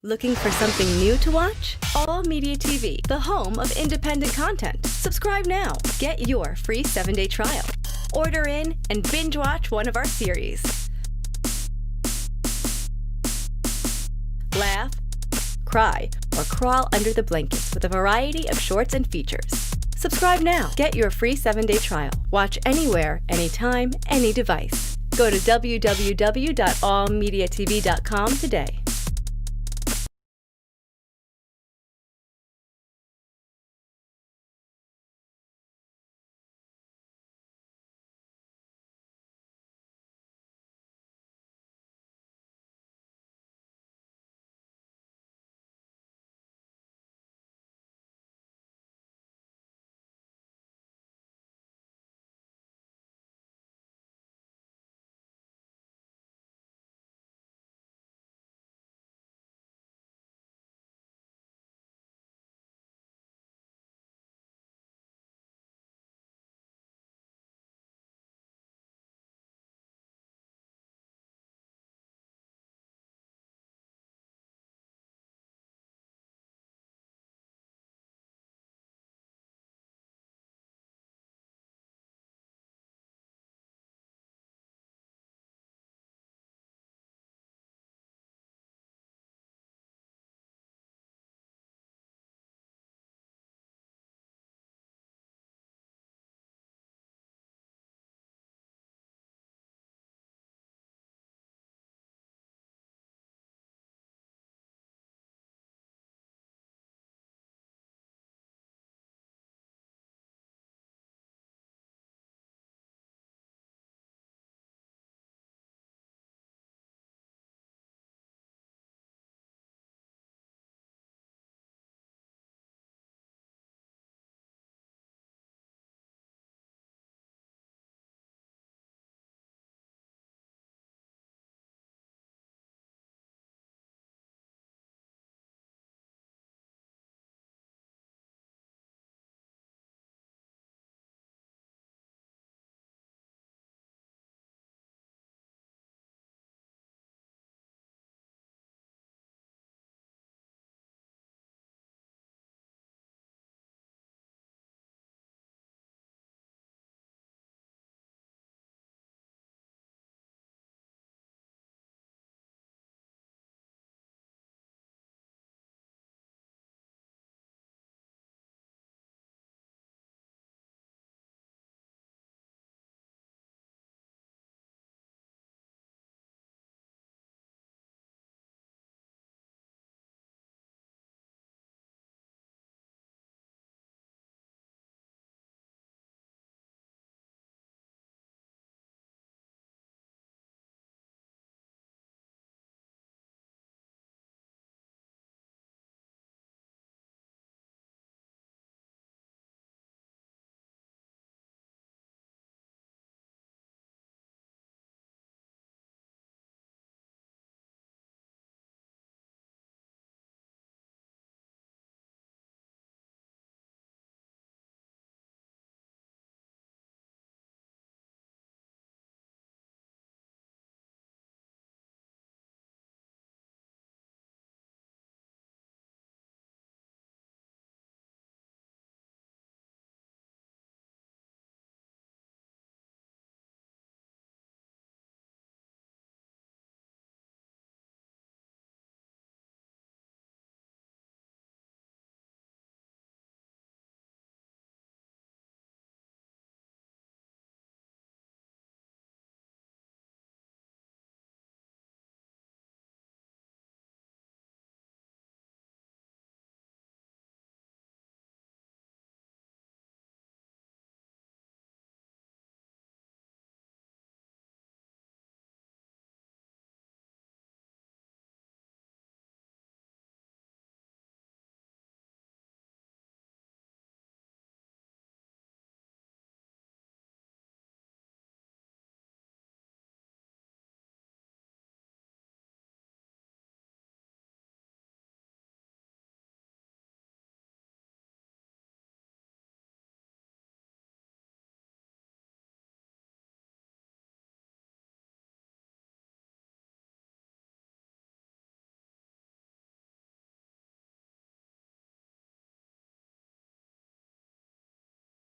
Looking for something new to watch? All Media TV, the home of independent content. Subscribe now. Get your free 7-day trial. Order in and binge watch one of our series. Laugh, cry, or crawl under the blankets with a variety of shorts and features. Subscribe now. Get your free 7-day trial. Watch anywhere, anytime, any device. Go to www.allmediatv.com today.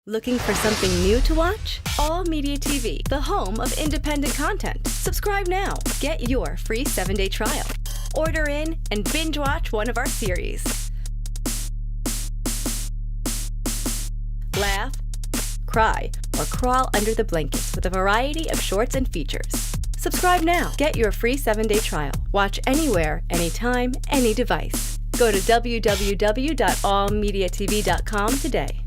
Looking for something new to watch? All Media TV, the home of independent content. Subscribe now. Get your free 7-day trial. Order in and binge watch one of our series. Laugh, cry, or crawl under the blankets with a variety of shorts and features. Subscribe now. Get your free 7-day trial. Watch anywhere, anytime, any device. Go to www.allmediatv.com today.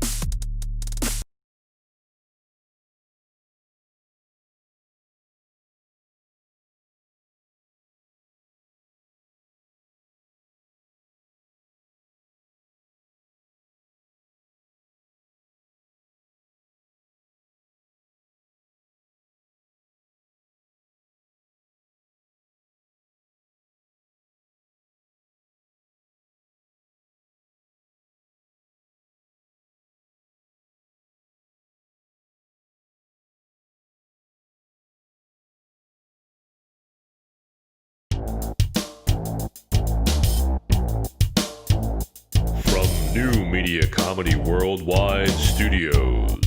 New Media Comedy Worldwide Studios.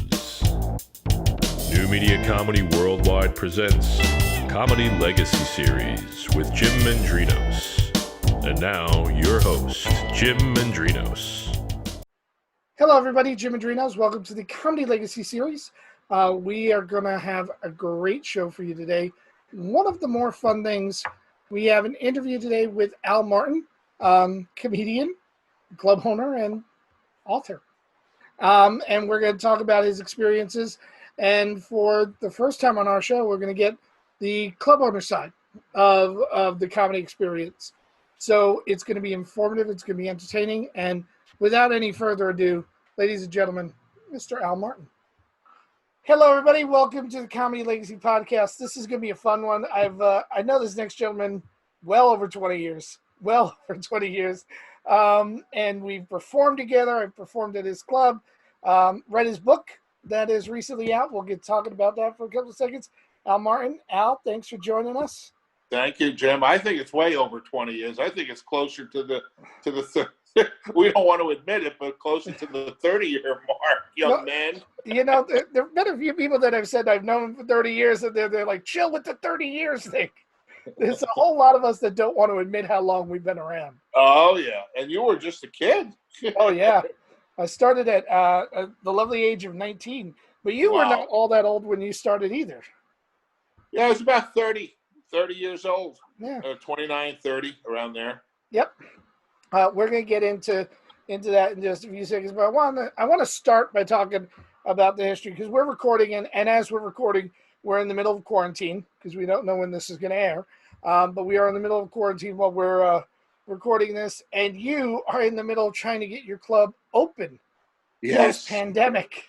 New Media Comedy Worldwide presents Comedy Legacy Series with Jim Mendrinos. And now, your host, Jim Mendrinos. Hello, everybody. Jim Mendrinos. Welcome to the Comedy Legacy Series. We are going to have a great show for you today. One of the more fun things, we have an interview today with Al Martin, comedian, club owner, and author. And we're going to talk about his experiences. And for the first time on our show, we're going to get the club owner side of the comedy experience. So it's going to be informative. It's going to be entertaining. And without any further ado, ladies and gentlemen, Mr. Al Martin. Hello, everybody. Welcome to the Comedy Legacy Podcast. This is going to be a fun one. I know this next gentleman well over 20 years. And we've performed together. I've performed at his club, read his book that is recently out. We'll get talking about that for a couple of seconds. Al Martin. Al, thanks for joining us. Thank you, Jim. I think it's way over 20 years. I think it's closer to the we don't want to admit it, but closer to the 30-year mark, young man. You know, there have been a few people that have said I've known him for 30 years, and they're like, chill with the 30 years thing. There's a whole lot of us that don't want to admit how long we've been around. Oh, yeah. And you were just a kid. Oh, yeah. I started at the lovely age of 19. But you were not all that old when you started either. Yeah, I was about 30 years old. Yeah. 29, 30, around there. Yep. We're going to get into that in just a few seconds. But I want to start by talking about the history, because we're recording, and as we're recording, we're in the middle of quarantine because we don't know when this is going to air. But we are in the middle of quarantine while we're recording this, and you are in the middle of trying to get your club open. Yes. Pandemic.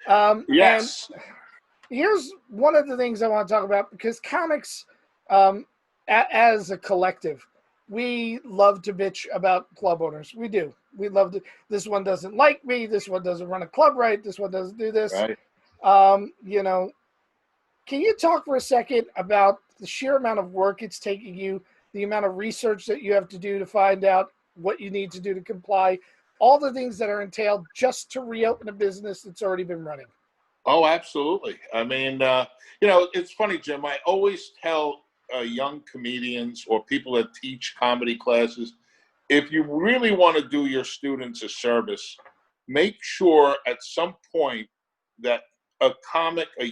Yes. And here's one of the things I want to talk about, because comics, as a collective, we love to bitch about club owners. We do. We love to. This one doesn't like me. This one doesn't run a club right. This one doesn't do this. Right. Can you talk for a second about the sheer amount of work it's taking you, the amount of research that you have to do to find out what you need to do to comply, all the things that are entailed just to reopen a business that's already been running? Oh, absolutely. I mean, it's funny, Jim. I always tell young comedians or people that teach comedy classes, if you really want to do your students a service, make sure at some point that a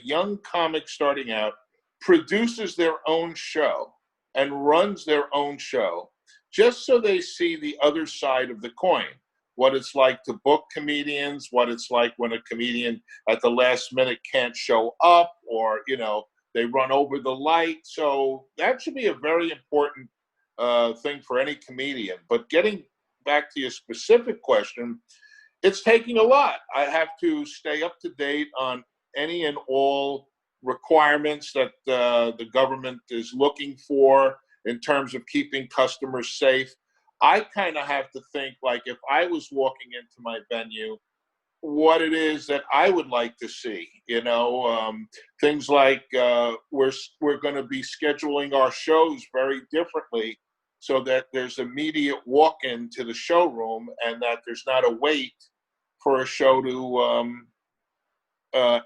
young comic starting out, produces their own show and runs their own show, just so they see the other side of the coin, what it's like to book comedians, what it's like when a comedian at the last minute can't show up, or, they run over the light. So that should be a very important thing for any comedian. But getting back to your specific question, it's taking a lot. I have to stay up to date on any and all requirements that the government is looking for in terms of keeping customers safe. I kind of have to think, like, if I was walking into my venue, what it is that I would like to see, things like we're going to be scheduling our shows very differently so that there's immediate walk-in to the showroom and that there's not a wait for a show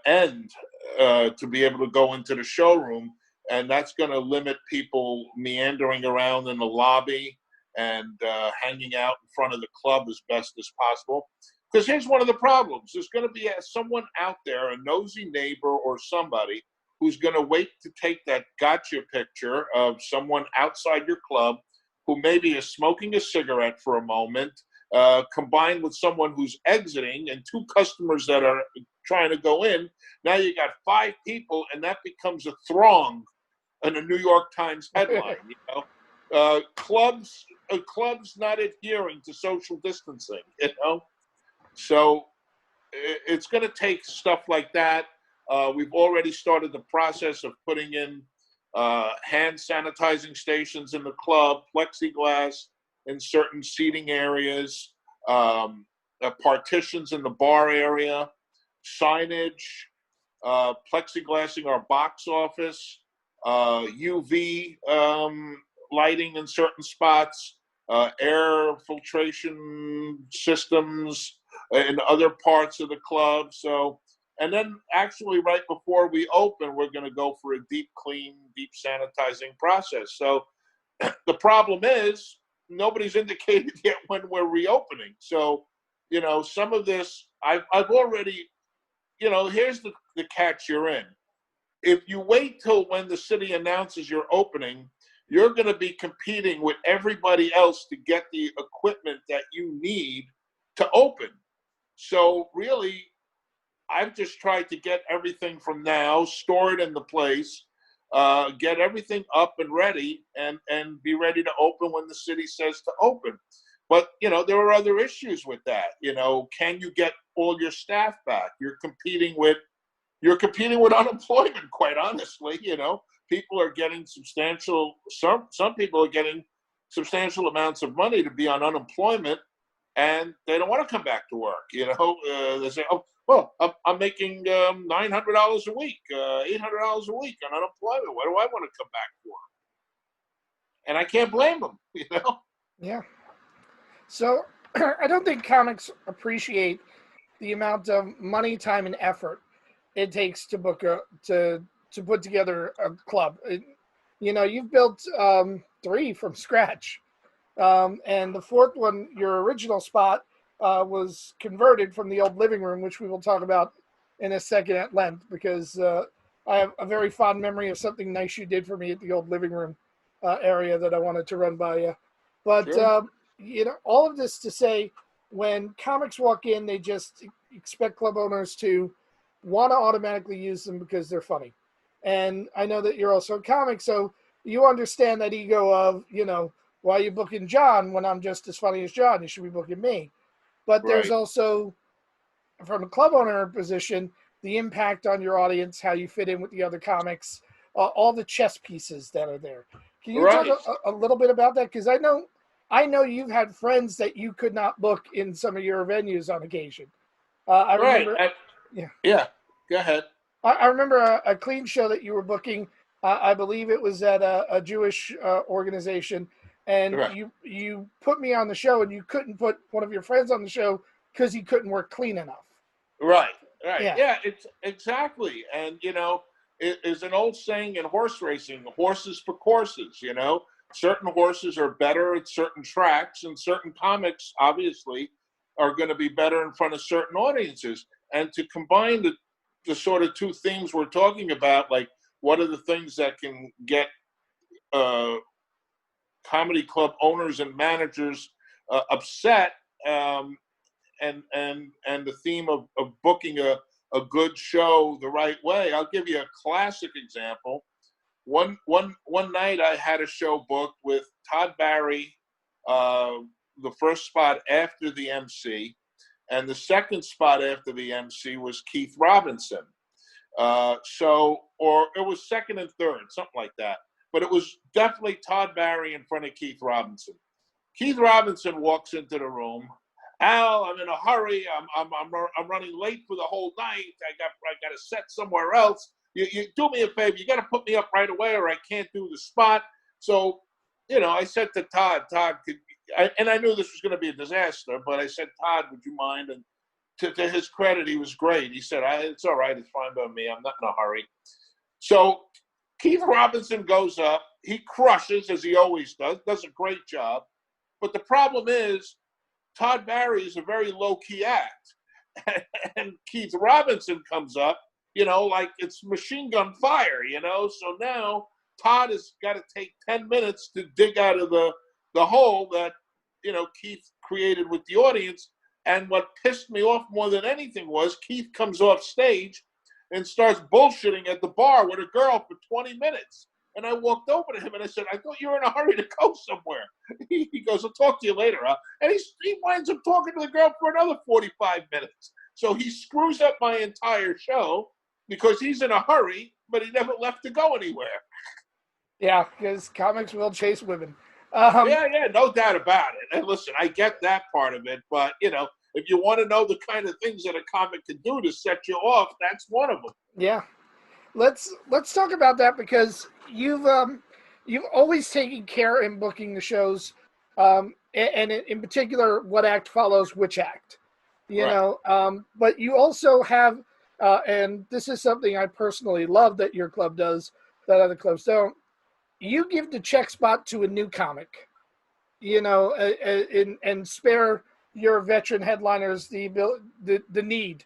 end to be able to go into the showroom, and that's going to limit people meandering around in the lobby and hanging out in front of the club as best as possible. Because here's one of the problems. There's going to be someone out there, a nosy neighbor or somebody, who's going to wait to take that gotcha picture of someone outside your club who maybe is smoking a cigarette for a moment, combined with someone who's exiting and two customers that are trying to go in. Now you got 5 people, and that becomes a throng in a New York Times headline. Clubs not adhering to social distancing. So it's going to take stuff like that. We've already started the process of putting in hand sanitizing stations in the club, plexiglass in certain seating areas, partitions in the bar area, signage, plexiglassing our box office, UV lighting in certain spots, air filtration systems in other parts of the club. So, and then actually right before we open, we're going to go for a deep clean, deep sanitizing process. So the problem is nobody's indicated yet when we're reopening. So, some of this, I've already, here's the catch you're in. If you wait till when the city announces you're opening, you're going to be competing with everybody else to get the equipment that you need to open. So really, I've just tried to get everything from now, store it in the place, get everything up and ready, and be ready to open when the city says to open. But, there are other issues with that. Can you get all your staff back? You're competing with unemployment, quite honestly. People are getting some people are getting substantial amounts of money to be on unemployment, and they don't want to come back to work. They say, oh, well, I'm making $900 a week, $800 a week on unemployment. Why do I want to come back to work? And I can't blame them, Yeah. So I don't think comics appreciate the amount of money, time, and effort it takes to book to put together a club. You've built 3 from scratch, and the 4th one, your original spot, was converted from the old living room, which we will talk about in a second at length, because I have a very fond memory of something nice you did for me at the old living room area that I wanted to run by you. But Sure. all of this to say, when comics walk in, they just expect club owners to want to automatically use them because they're funny. And I know that you're also a comic, so you understand that ego of, why are you booking John when I'm just as funny as John? You should be booking me. But there's Right. also, from a club owner position, the impact on your audience, how you fit in with the other comics, all the chess pieces that are there. Can you talk Right. a little bit about that? Because I know you've had friends that you could not book in some of your venues on occasion. I Right. remember, yeah. Yeah. Go ahead. I remember a clean show that you were booking. I believe it was at a Jewish organization, and Right. you put me on the show, and you couldn't put one of your friends on the show because he couldn't work clean enough. Right. Right. Yeah, Yeah. It's exactly. And it is an old saying in horse racing: horses for courses. Certain horses are better at certain tracks, and certain comics obviously are going to be better in front of certain audiences. And to combine the sort of 2 themes we're talking about, like what are the things that can get comedy club owners and managers upset, and the theme of booking a good show the right way. I'll give you a classic example. One night I had a show booked with Todd Barry, the first spot after the MC, and the second spot after the MC was Keith Robinson. Or it was second and third, something like that. But it was definitely Todd Barry in front of Keith Robinson. Keith Robinson walks into the room. Al, I'm in a hurry. I'm running late for the whole night. I got a set somewhere else. You do me a favor. You got to put me up right away, or I can't do the spot. So, I said to Todd, and I knew this was going to be a disaster, but I said, Todd, would you mind? And to his credit, he was great. He said, it's all right. It's fine by me. I'm not in a hurry. So Keith Robinson goes up. He crushes, as he always does a great job. But the problem is, Todd Barry is a very low-key act. And Keith Robinson comes up, like it's machine gun fire, So now Todd has got to take 10 minutes to dig out of the hole that, Keith created with the audience. And what pissed me off more than anything was Keith comes off stage and starts bullshitting at the bar with a girl for 20 minutes. And I walked over to him and I said, I thought you were in a hurry to go somewhere. He goes, I'll talk to you later. Huh? And he winds up talking to the girl for another 45 minutes. So he screws up my entire show because he's in a hurry, but he never left to go anywhere. Yeah, because comics will chase women. Yeah, no doubt about it. And listen, I get that part of it, but, if you want to know the kind of things that a comic can do to set you off, that's one of them. Yeah. Let's talk about that because you've always taken care in booking the shows, and in particular, what act follows which act, But you also have, and this is something I personally love that your club does that other clubs don't. You give the check spot to a new comic, and spare your veteran headliners the need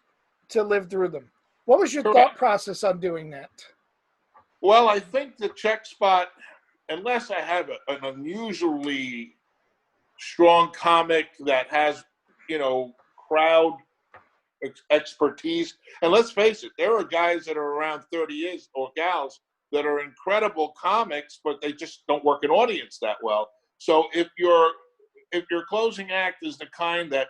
to live through them. What was your thought process on doing that? Well, I think the check spot, unless I have an unusually strong comic that has, crowd expertise. And let's face it, there are guys that are around 30 years, or gals, that are incredible comics, but they just don't work an audience that well. So if your closing act is the kind that,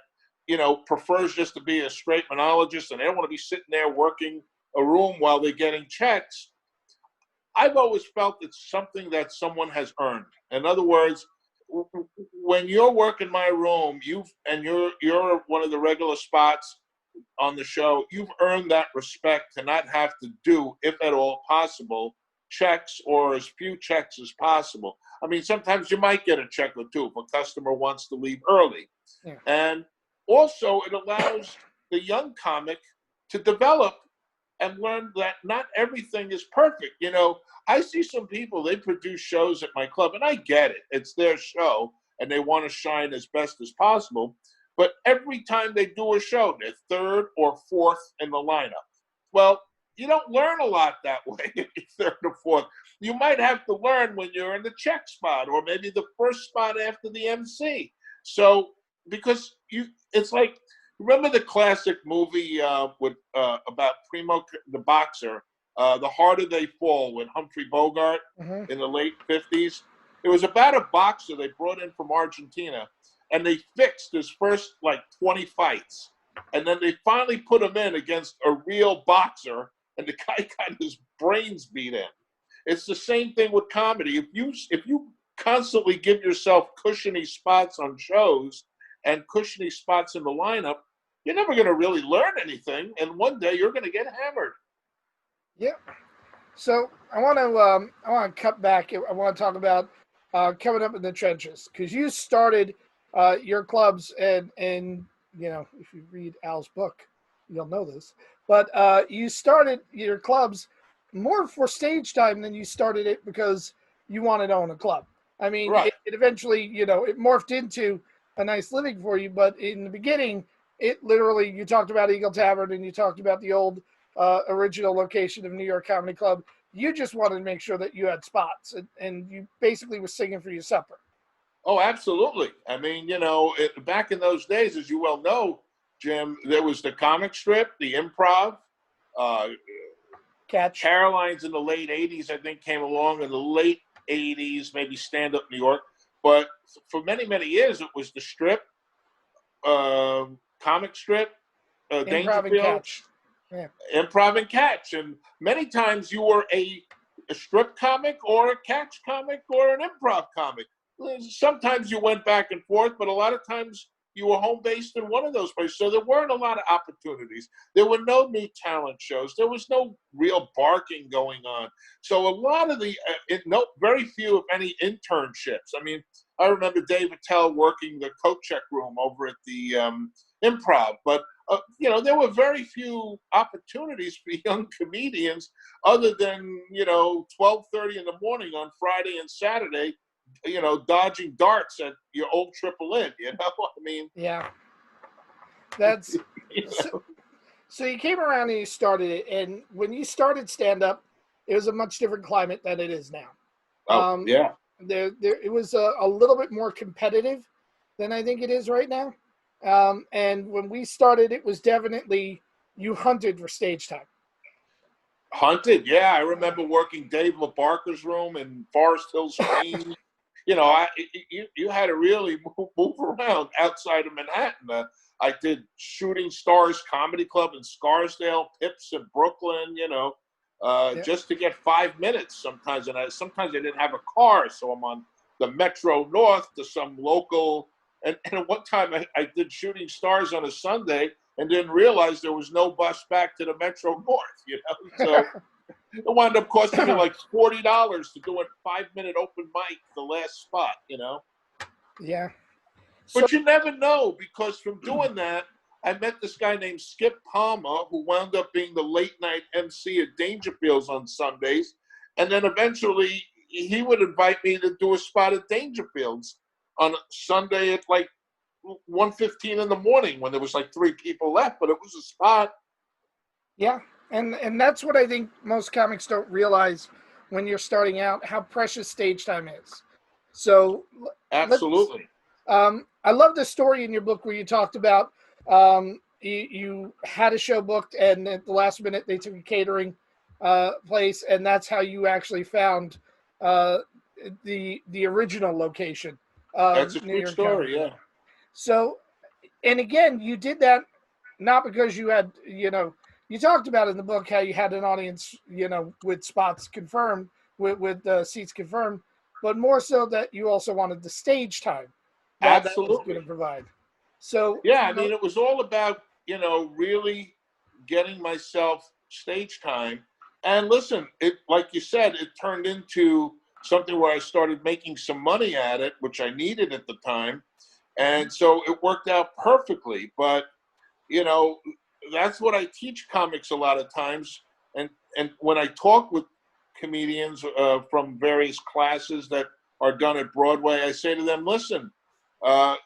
prefers just to be a straight monologist and they don't want to be sitting there working a room while they're getting checks, I've always felt it's something that someone has earned. In other words, when you're working my room, you're one of the regular spots on the show, you've earned that respect to not have to do, if at all possible, checks or as few checks as possible. I mean, sometimes you might get a check or two if a customer wants to leave early. Yeah. And also it allows the young comic to develop and learn that not everything is perfect. I see some people, they produce shows at my club, and I get it. It's their show, and they want to shine as best as possible. But every time they do a show, they're third or fourth in the lineup. Well, you don't learn a lot that way, third or fourth. You might have to learn when you're in the check spot or maybe the first spot after the MC. So, because it's like, remember the classic movie about Primo, the boxer, The Harder They Fall, with Humphrey Bogart in the late 50s? It was about a boxer they brought in from Argentina, and they fixed his first 20 fights. And then they finally put him in against a real boxer, and the guy got his brains beat in. It's the same thing with comedy. If you constantly give yourself cushiony spots on shows and cushiony spots in the lineup, you're never going to really learn anything, and one day you're going to get hammered. Yeah. So I want to cut back. I want to talk about coming up in the trenches, because you started your clubs, and if you read Al's book, you'll know this. But you started your clubs more for stage time than you started it because you wanted to own a club. I mean, right. It eventually, it morphed into a nice living for you. But in the beginning, it literally, you talked about Eagle Tavern and you talked about the old original location of New York Comedy Club. You just wanted to make sure that you had spots, and you basically were singing for your supper. Oh, absolutely. I mean, back in those days, as you well know, Jim, there was the comic strip, the improv. Catch. Caroline's in the late 80s, I think, came along in the late 80s, maybe stand-up New York. But for many, many years, it was the strip, comic strip, improv and catch. Yeah. Improv and catch. And many times you were a strip comic or a catch comic or an improv comic. Sometimes you went back and forth, but a lot of times you were home based in one of those places. So there weren't a lot of opportunities. There were no new talent shows. There was no real barking going on. So a lot of very few, if any, internships. I mean, I remember Dave Attell working the coat check room over at the improv, but there were very few opportunities for young comedians other than 12:30 in the morning on Friday and Saturday, dodging darts at your old Triple Inn. I mean, Yeah, that's you know. so you came around and you started it, and when you started stand up, it was a much different climate than it is now. Oh yeah, It was a little bit more competitive than I think it is right now. And when we started, it was definitely you hunted for stage time. hunted. Yeah, I remember working Dave Laparka's room in Forest Hills, Queens. You had to really move around outside of Manhattan. I did Shooting Stars Comedy Club in Scarsdale, Pips in Brooklyn. Yeah. Just to get 5 minutes sometimes, and sometimes I didn't have a car, so I'm on the Metro North to some local. And at one time, I did Shooting Stars on a Sunday and didn't realize there was no bus back to the Metro North. So it wound up costing me like $40 to do a 5-minute open mic, the last spot. Yeah. But you never know, because from doing that, I met this guy named Skip Palmer, who wound up being the late night MC at Dangerfields on Sundays. And then eventually he would invite me to do a spot at Dangerfields on Sunday at like 1:15 in the morning when there was like 3 people left, but it was a spot. Yeah. And that's what I think most comics don't realize when you're starting out, how precious stage time is. So Absolutely. I love the story in your book where you talked about you had a show booked, and at the last minute they took a catering place, and that's how you actually found the original location of That's a New true York story, Comedy. yeah. So, and again, you did that not because you had, you talked about in the book how you had an audience, with spots confirmed, with seats confirmed, but more so that you also wanted the stage time that was going Absolutely. to provide. So, Yeah, I mean, it was all about, really getting myself stage time. And listen, it, like you said, it turned into something where I started making some money at it, which I needed at the time. And so it worked out perfectly. But, you know, that's what I teach comics a lot of times. And when I talk with comedians from various classes that are done at Broadway, I say to them, listen,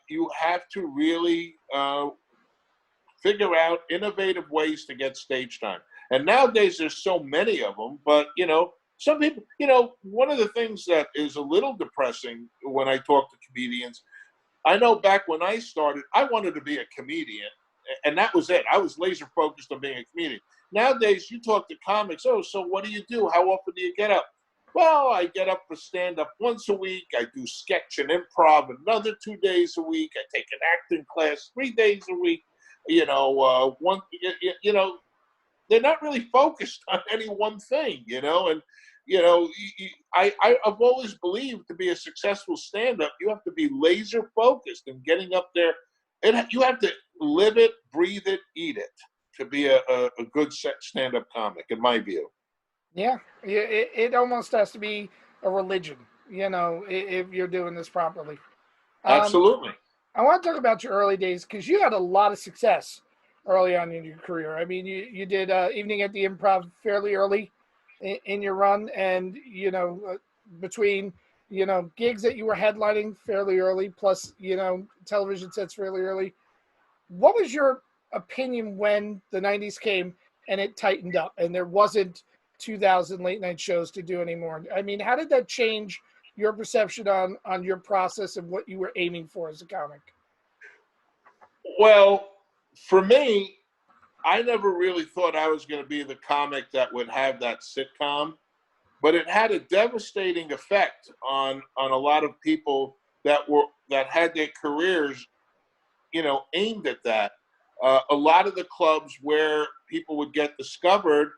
you have to really figure out innovative ways to get stage time. And nowadays there's so many of them, but some people, one of the things that is a little depressing when I talk to comedians, I know back when I started, I wanted to be a comedian, and that was it. I was laser focused on being a comedian. Nowadays, you talk to comics, oh, so what do you do? How often do you get up? Well, I get up for stand-up once a week. I do sketch and improv another 2 days a week. I take an acting class 3 days a week. They're not really focused on any one thing, and I've always believed to be a successful stand-up, you have to be laser focused and getting up there, and you have to live it, breathe it, eat it to be a good stand-up comic, in my view. yeah, it almost has to be a religion, if you're doing this properly. Absolutely. I want to talk about your early days because you had a lot of success early on in your career. I mean, you did Evening at the Improv fairly early in your run, and between gigs that you were headlining fairly early, plus television sets fairly early. What was your opinion when the '90s came and it tightened up and there wasn't 2,000 late night shows to do anymore? I mean, how did that change your perception on your process and what you were aiming for as a comic? Well, for me, I never really thought I was going to be the comic that would have that sitcom, but it had a devastating effect on a lot of people that had their careers, aimed at that. A lot of the clubs where people would get discovered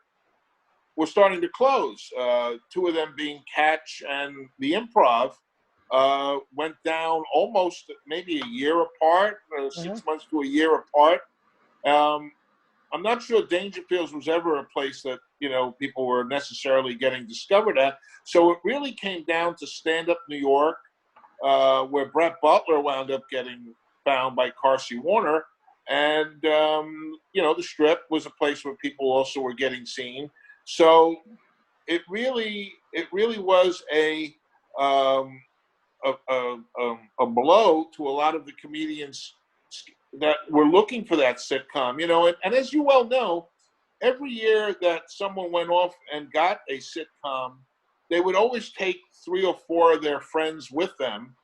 were starting to close. 2 of them being Catch and the Improv went down almost maybe a year apart, 6 months to a year apart. I'm not sure Dangerfields was ever a place that people were necessarily getting discovered at. So it really came down to Stand Up New York, where Brett Butler wound up getting found by Carsey Warner, And the Strip was a place where people also were getting seen. So it really was um, a blow to a lot of the comedians that were looking for that sitcom. And as you well know, every year that someone went off and got a sitcom, they would always take 3 or 4 of their friends with them,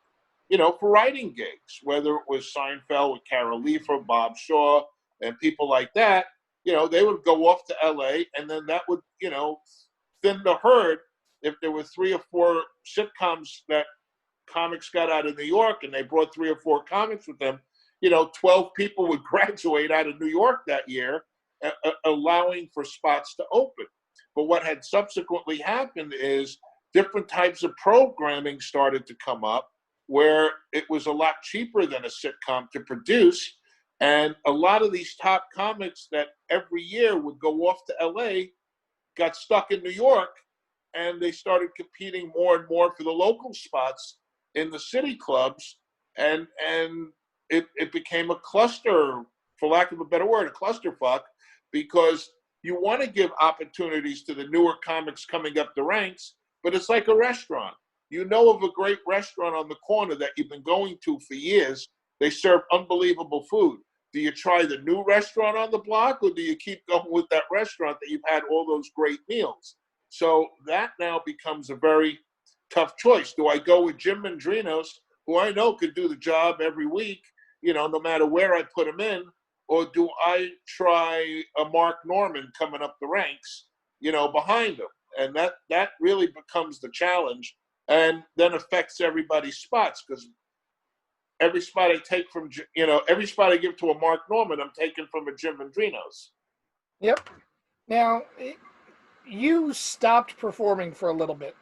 for writing gigs, whether it was Seinfeld with Carol Leifer, Bob Shaw, and people like that. They would go off to LA, and then that would, thin the herd. If there were 3 or 4 sitcoms that comics got out of New York and they brought 3 or 4 comics with them, 12 people would graduate out of New York that year, allowing for spots to open. But what had subsequently happened is different types of programming started to come up where it was a lot cheaper than a sitcom to produce. And a lot of these top comics that every year would go off to LA got stuck in New York, and they started competing more and more for the local spots in the city clubs. And it became a cluster, for lack of a better word, a clusterfuck, because you want to give opportunities to the newer comics coming up the ranks, but it's like a restaurant. You know of a great restaurant on the corner that you've been going to for years. They serve unbelievable food. Do you try the new restaurant on the block, or do you keep going with that restaurant that you've had all those great meals? So that now becomes a very tough choice. Do I go with Jim Mendrinos, who I know could do the job every week, no matter where I put him in, or do I try a Mark Norman coming up the ranks, behind him? And that really becomes the challenge, and then affects everybody's spots, because every spot I take from, every spot I give to a Mark Norman, I'm taking from a Jim Mendrinos. Yep. Now, you stopped performing for a little bit.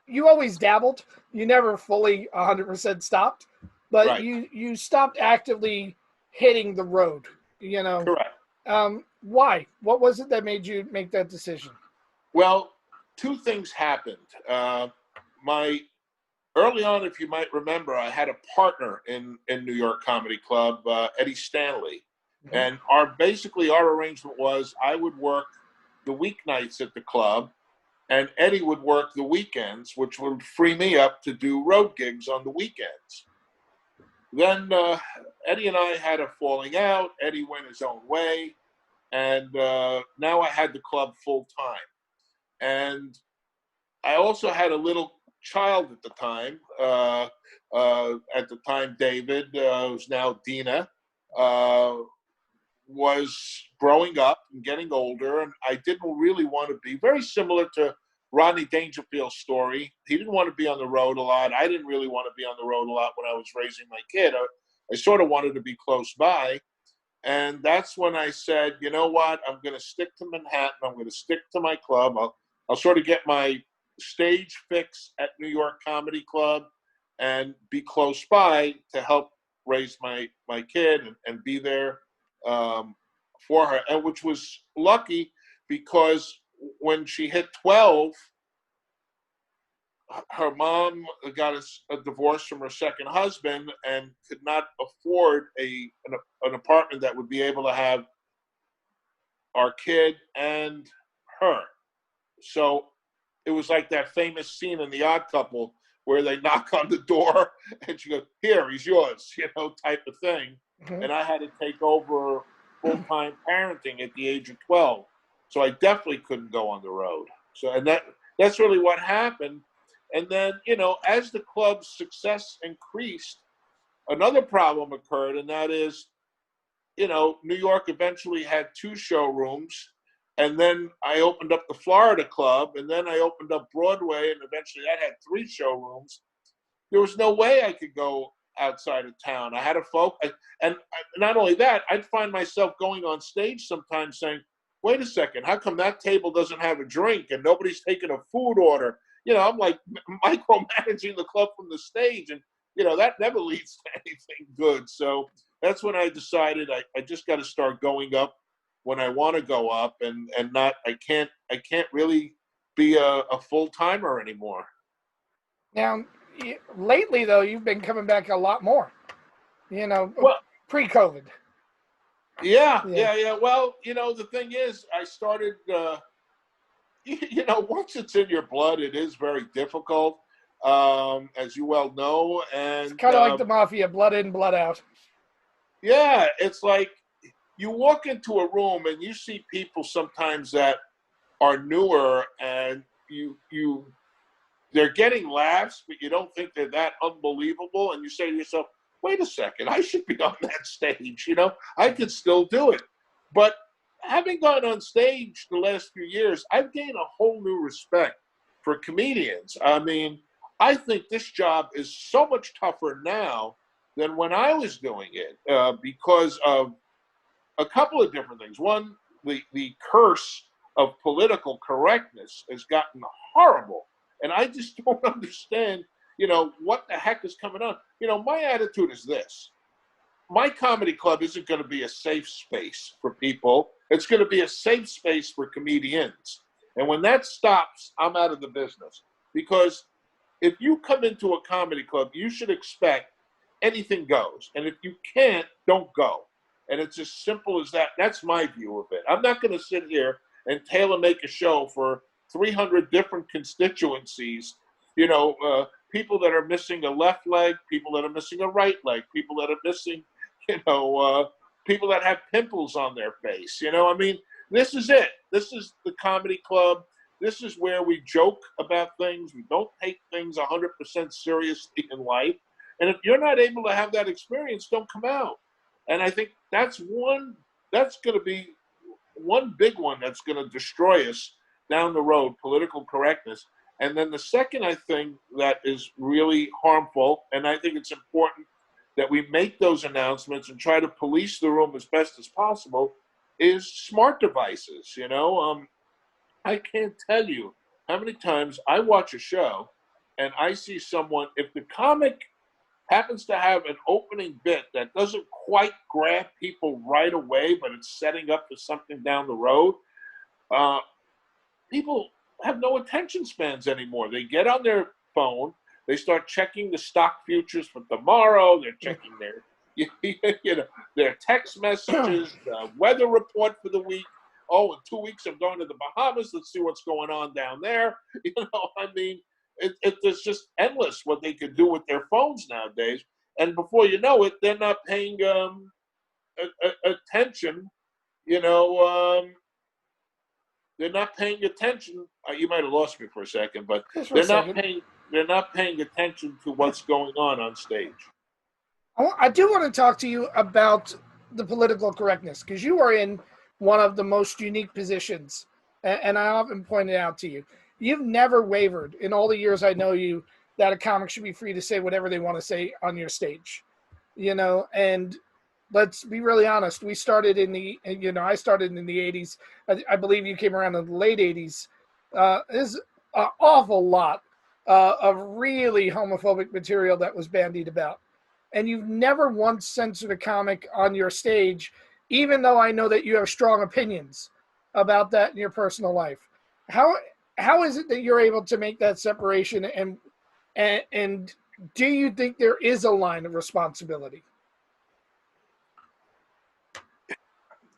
You always dabbled. You never fully 100% stopped, but Right. you stopped actively hitting the road. Correct. Why? What was it that made you make that decision? Well, 2 things happened. Early on, if you might remember, I had a partner in New York Comedy Club, Eddie Stanley. Mm-hmm. And our arrangement was I would work the weeknights at the club, and Eddie would work the weekends, which would free me up to do road gigs on the weekends. Then Eddie and I had a falling out. Eddie went his own way, and now I had the club full time. And I also had a little child at the time. David, who's now Dina, was growing up and getting older, and I didn't really want to be, very similar to Rodney Dangerfield's story. He didn't want to be on the road a lot. I didn't really want to be on the road a lot when I was raising my kid. I sort of wanted to be close by. And that's when I said, you know what, I'm going to stick to Manhattan. I'm going to stick to my club. I'll sort of get my stage fix at New York Comedy Club and be close by to help raise my kid and be there for her. And which was lucky, because when she hit 12, her mom got a divorce from her second husband and could not afford an apartment that would be able to have our kid and her. So it was like that famous scene in The Odd Couple where they knock on the door and she goes, "Here, he's yours," type of thing. Mm-hmm. And I had to take over full-time parenting at the age of 12. So I definitely couldn't go on the road. So, and that's really what happened. And then, as the club's success increased, another problem occurred, and that is, New York eventually had 2 showrooms, and then I opened up the Florida Club, and then I opened up Broadway, and eventually that had 3 showrooms. There was no way I could go outside of town. I had to focus, and not only that, I'd find myself going on stage sometimes saying, "Wait a second, how come that table doesn't have a drink and nobody's taking a food order?" I'm like micromanaging the club from the stage, and that never leads to anything good. So that's when I decided I just got to start going up when I want to go up, and not I can't really be a full timer anymore. Now, lately though, you've been coming back a lot more. Well, pre-COVID. Yeah. Well, the thing is, I started, once it's in your blood, it is very difficult, as you well know. And It's kind of like the mafia, blood in, blood out. yeah, it's like you walk into a room and you see people sometimes that are newer, and they're getting laughs, but you don't think they're that unbelievable. And you say to yourself, wait a second, I should be on that stage. I could still do it. But having gone on stage the last few years, I've gained a whole new respect for comedians. I mean, I think this job is so much tougher now than when I was doing it because of a couple of different things. One, the curse of political correctness has gotten horrible. And I just don't understand, what the heck is coming on. My attitude is this. My comedy club isn't going to be a safe space for people. It's going to be a safe space for comedians. And when that stops, I'm out of the business. Because if you come into a comedy club, you should expect anything goes. And if you can't, don't go. And it's as simple as that. That's my view of it. I'm not going to sit here and tailor make a show for 300 different constituencies, people that are missing a left leg, people that are missing a right leg, people that are missing, people that have pimples on their face. I mean, this is it. This is the comedy club. This is where we joke about things. We don't take things 100% seriously in life. And if you're not able to have that experience, don't come out. And I think that's going to be one big one that's going to destroy us down the road, political correctness. And then the second, I think, that is really harmful, and I think it's important that we make those announcements and try to police the room as best as possible, is smart devices. I can't tell you how many times I watch a show and I see someone, if the comic happens to have an opening bit that doesn't quite grab people right away, but it's setting up for something down the road, people have no attention spans anymore. They get on their phone, they start checking the stock futures for tomorrow, they're checking their text messages, the weather report for the week. Oh, in 2 weeks I'm going to the Bahamas. Let's see what's going on down there. I mean, it's just endless what they could do with their phones nowadays. And before you know it, they're not paying attention. They're not paying attention. You might have lost me for a second, but they're not paying attention to what's going on stage. I do want to talk to you about the political correctness, because you are in one of the most unique positions. And I often point it out to you. You've never wavered in all the years I know you that a comic should be free to say whatever they want to say on your stage. And let's be really honest. We started I started in the 80s. I believe you came around in the late 80s. There's an awful lot of really homophobic material that was bandied about. And you've never once censored a comic on your stage, even though I know that you have strong opinions about that in your personal life. How is it that you're able to make that separation, and do you think there is a line of responsibility?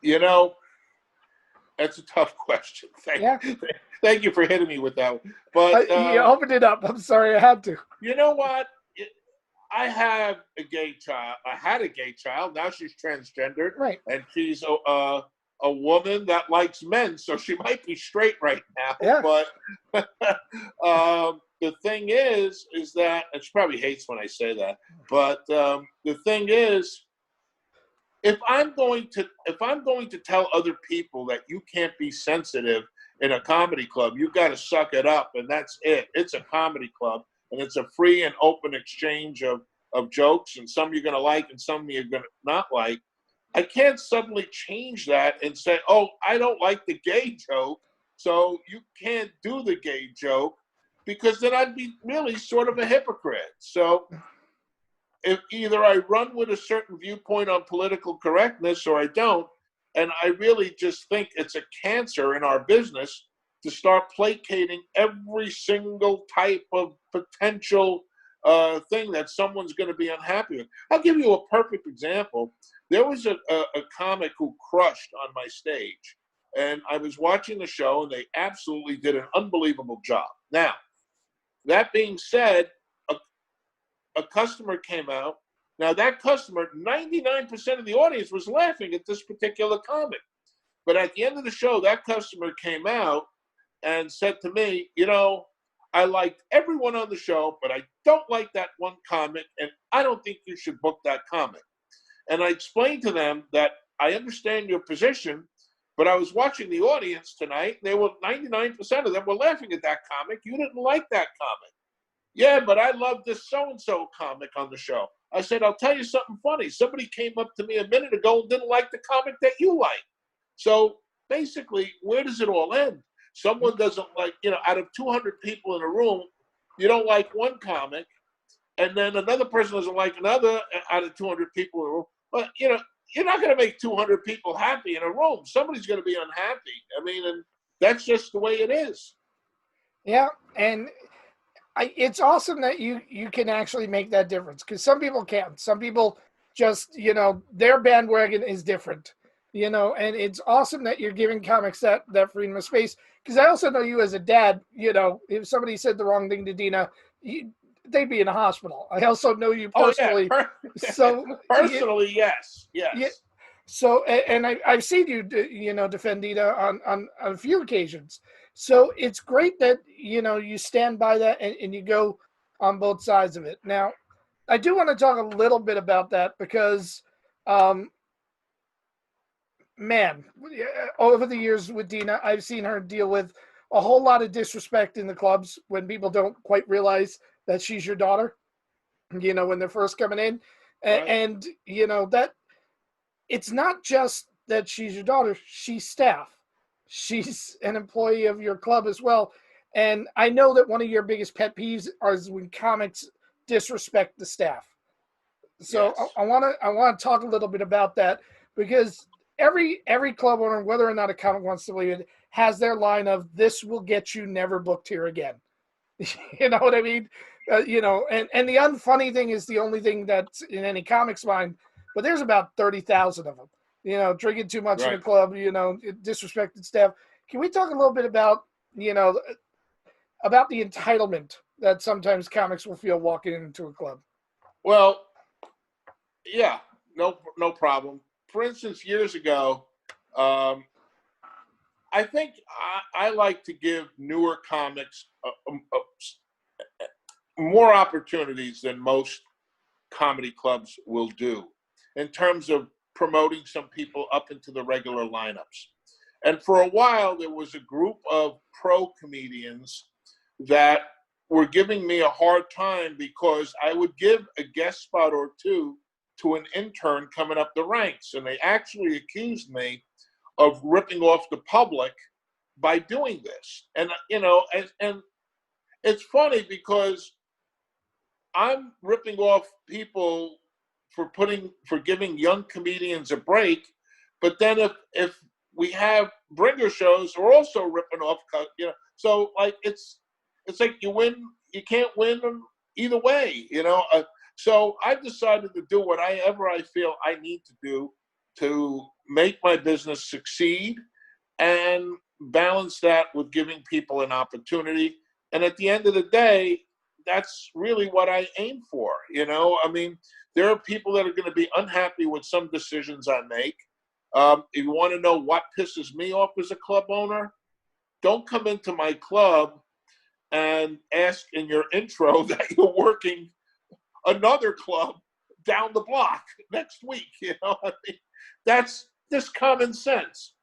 That's a tough question. Thank you for hitting me with that. But you opened it up. I'm sorry, I had to. You know what? I have a gay child. I had a gay child. Now she's transgendered, right? And she's a woman that likes men, so she might be straight right now. Yeah. But the thing is that, and she probably hates when I say that. But the thing is, if I'm going to tell other people that you can't be sensitive in a comedy club, you got to suck it up, and that's it. It's a comedy club, and it's a free and open exchange of jokes, and some you're going to like and some you're going to not like. I can't suddenly change that and say, oh, I don't like the gay joke, so you can't do the gay joke, because then I'd be really sort of a hypocrite. So if either I run with a certain viewpoint on political correctness or I don't, and I really just think it's a cancer in our business to start placating every single type of potential thing that someone's going to be unhappy with. I'll give you a perfect example. There was a comic who crushed on my stage, and I was watching the show, and they absolutely did an unbelievable job. Now, that being said, a customer came out. Now, that customer, 99% of the audience was laughing at this particular comic. But at the end of the show, that customer came out and said to me, I liked everyone on the show, but I don't like that one comic, and I don't think you should book that comic. And I explained to them that I understand your position, but I was watching the audience tonight. They were 99% of them were laughing at that comic. You didn't like that comic. Yeah, but I love this so-and-so comic on the show. I said, I'll tell you something funny. Somebody came up to me a minute ago and didn't like the comic that you like. So basically, where does it all end? Someone doesn't like, out of 200 people in a room, you don't like one comic, and then another person doesn't like another out of 200 people in a room. But, you're not going to make 200 people happy in a room. Somebody's going to be unhappy. I mean, and that's just the way it is. Yeah, and it's awesome that you can actually make that difference, because some people can't. Some people just, their bandwagon is different, and it's awesome that you're giving comics that freedom of space. Because I also know you as a dad, if somebody said the wrong thing to Dina, they'd be in a hospital. I also know you personally. Oh, yeah. So personally, yes. Yeah, so, and I've seen you, defend Dina on a few occasions. So it's great that, you stand by that and you go on both sides of it. Now, I do want to talk a little bit about that because, man, over the years with Dina, I've seen her deal with a whole lot of disrespect in the clubs when people don't quite realize that she's your daughter, when they're first coming in. Right. And, that it's not just that she's your daughter, she's staff. She's an employee of your club as well. And I know that one of your biggest pet peeves is when comics disrespect the staff. So Yes. I want to talk a little bit about that, because every club owner, whether or not a comic wants to believe it, has their line of, this will get you never booked here again. You know what I mean? And the unfunny thing is the only thing that's in any comic's mind, but there's about 30,000 of them. Drinking too much in the club, disrespected staff. Can we talk a little bit about, about the entitlement that sometimes comics will feel walking into a club? Well, yeah, no problem. For instance, years ago, I think I like to give newer comics more opportunities than most comedy clubs will do in terms of promoting some people up into the regular lineups. And for a while, there was a group of pro comedians that were giving me a hard time because I would give a guest spot or two to an intern coming up the ranks. And they actually accused me of ripping off the public by doing this. And, and it's funny because I'm ripping off people for giving young comedians a break, but then if we have bringer shows, we're also ripping off, so like it's like you can't win either way, so I've decided to do whatever I feel I need to do to make my business succeed and balance that with giving people an opportunity. And at the end of the day, that's really what I aim for. I mean, there are people that are going to be unhappy with some decisions I make. If you want to know what pisses me off as a club owner, don't come into my club and ask in your intro that you're working another club down the block next week. I mean, that's just common sense.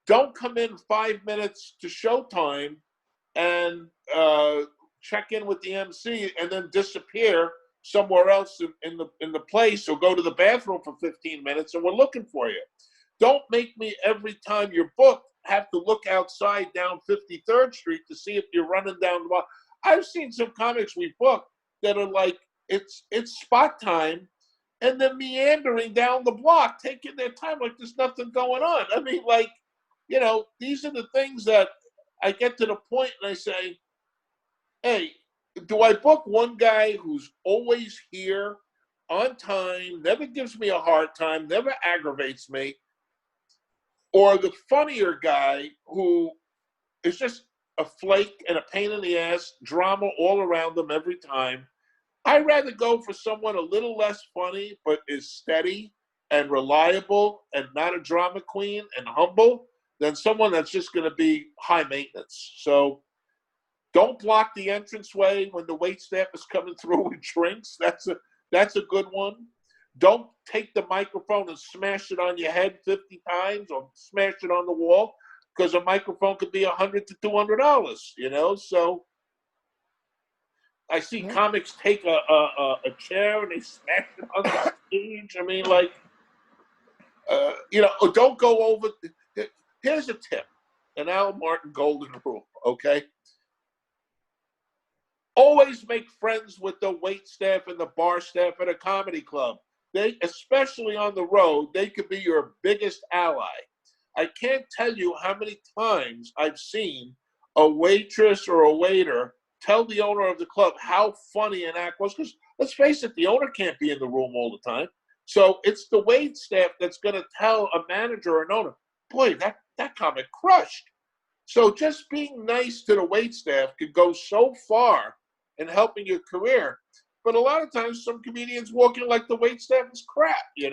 Don't come in 5 minutes to showtime and check in with the MC and then disappear somewhere else in the place, or go to the bathroom for 15 minutes and we're looking for you. Don't make me, every time you're booked, have to look outside down 53rd Street to see if you're running down the block. I've seen some comics we booked that are like, it's spot time, and they're meandering down the block, taking their time like there's nothing going on. I mean, like, these are the things that I get to the point and I say, hey, do I book one guy who's always here, on time, never gives me a hard time, never aggravates me, or the funnier guy who is just a flake and a pain in the ass, drama all around them every time? I'd rather go for someone a little less funny, but is steady and reliable and not a drama queen and humble than someone that's just going to be high maintenance. So don't block the entranceway when the wait staff is coming through with drinks. That's a good one. Don't take the microphone and smash it on your head 50 times or smash it on the wall, because a microphone could be $100 to $200, So I see comics take a chair and they smash it on the stage. I mean, don't go over. Here's a tip, an Al Martin golden rule, okay? Always make friends with the wait staff and the bar staff at a comedy club. They, especially on the road, they could be your biggest ally. I can't tell you how many times I've seen a waitress or a waiter tell the owner of the club how funny an act was, because let's face it, the owner can't be in the room all the time. So it's the wait staff that's going to tell a manager or an owner, boy, that comic crushed. So just being nice to the wait staff could go so far in helping your career. But a lot of times some comedians walk in like the wait staff is crap, they're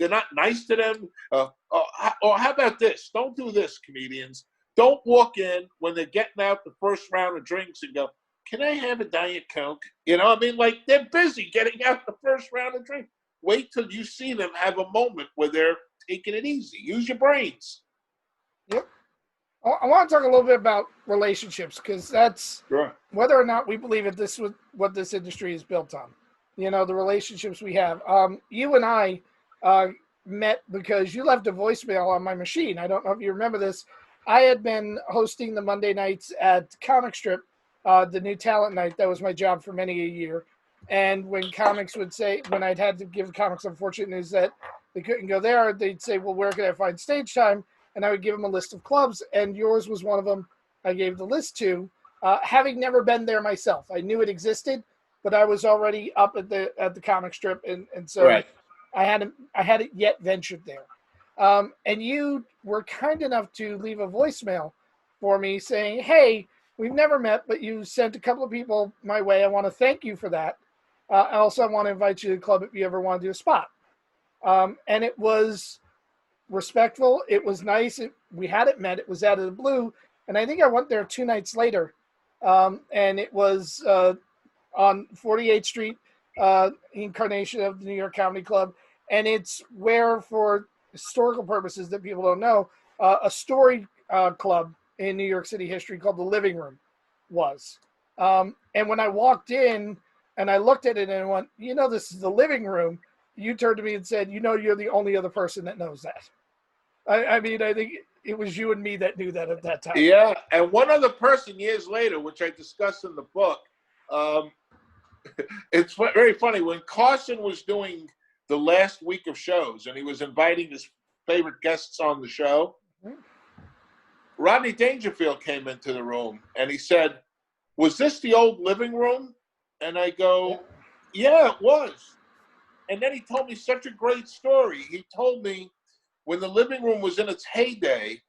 not nice to them. Or how about this? Don't do this, comedians. Don't walk in when they're getting out the first round of drinks and go, can I have a Diet Coke? They're busy getting out the first round of drinks. Wait till you see them have a moment where they're taking it easy. Use your brains. Yep. I want to talk a little bit about relationships, because that's whether or not we believe that this is what this industry is built on. The relationships we have. You and I met because you left a voicemail on my machine. I don't know if you remember this. I had been hosting the Monday nights at Comic Strip, the new talent night. That was my job for many a year. And when comics would say, when I'd had to give comics unfortunate news that they couldn't go there, they'd say, well, where can I find stage time? And I would give them a list of clubs, and yours was one of them I gave the list to, having never been there myself. I knew it existed, but I was already up at the Comic Strip, and so right. I hadn't yet ventured there. And you were kind enough to leave a voicemail for me saying, hey, we've never met, but you sent a couple of people my way. I want to thank you for that. Also, I want to invite you to the club if you ever want to do a spot. And it was respectful. It was nice. We hadn't met. It was out of the blue. And I think I went there 2 nights later. And it was on 48th Street, incarnation of the New York Comedy Club. And it's where, for historical purposes that people don't know, a story club in New York City history called the Living Room was. And when I walked in and I looked at it and I went, this is the living room, you turned to me and said, you're the only other person that knows that. I think it was you and me that knew that at that time. Yeah, and one other person years later, which I discussed in the book, it's very funny. When Carson was doing the last week of shows and he was inviting his favorite guests on the show, Rodney Dangerfield came into the room and he said, was this the old living room? And I go, yeah, it was. And then he told me such a great story. He told me when the living room was in its heyday,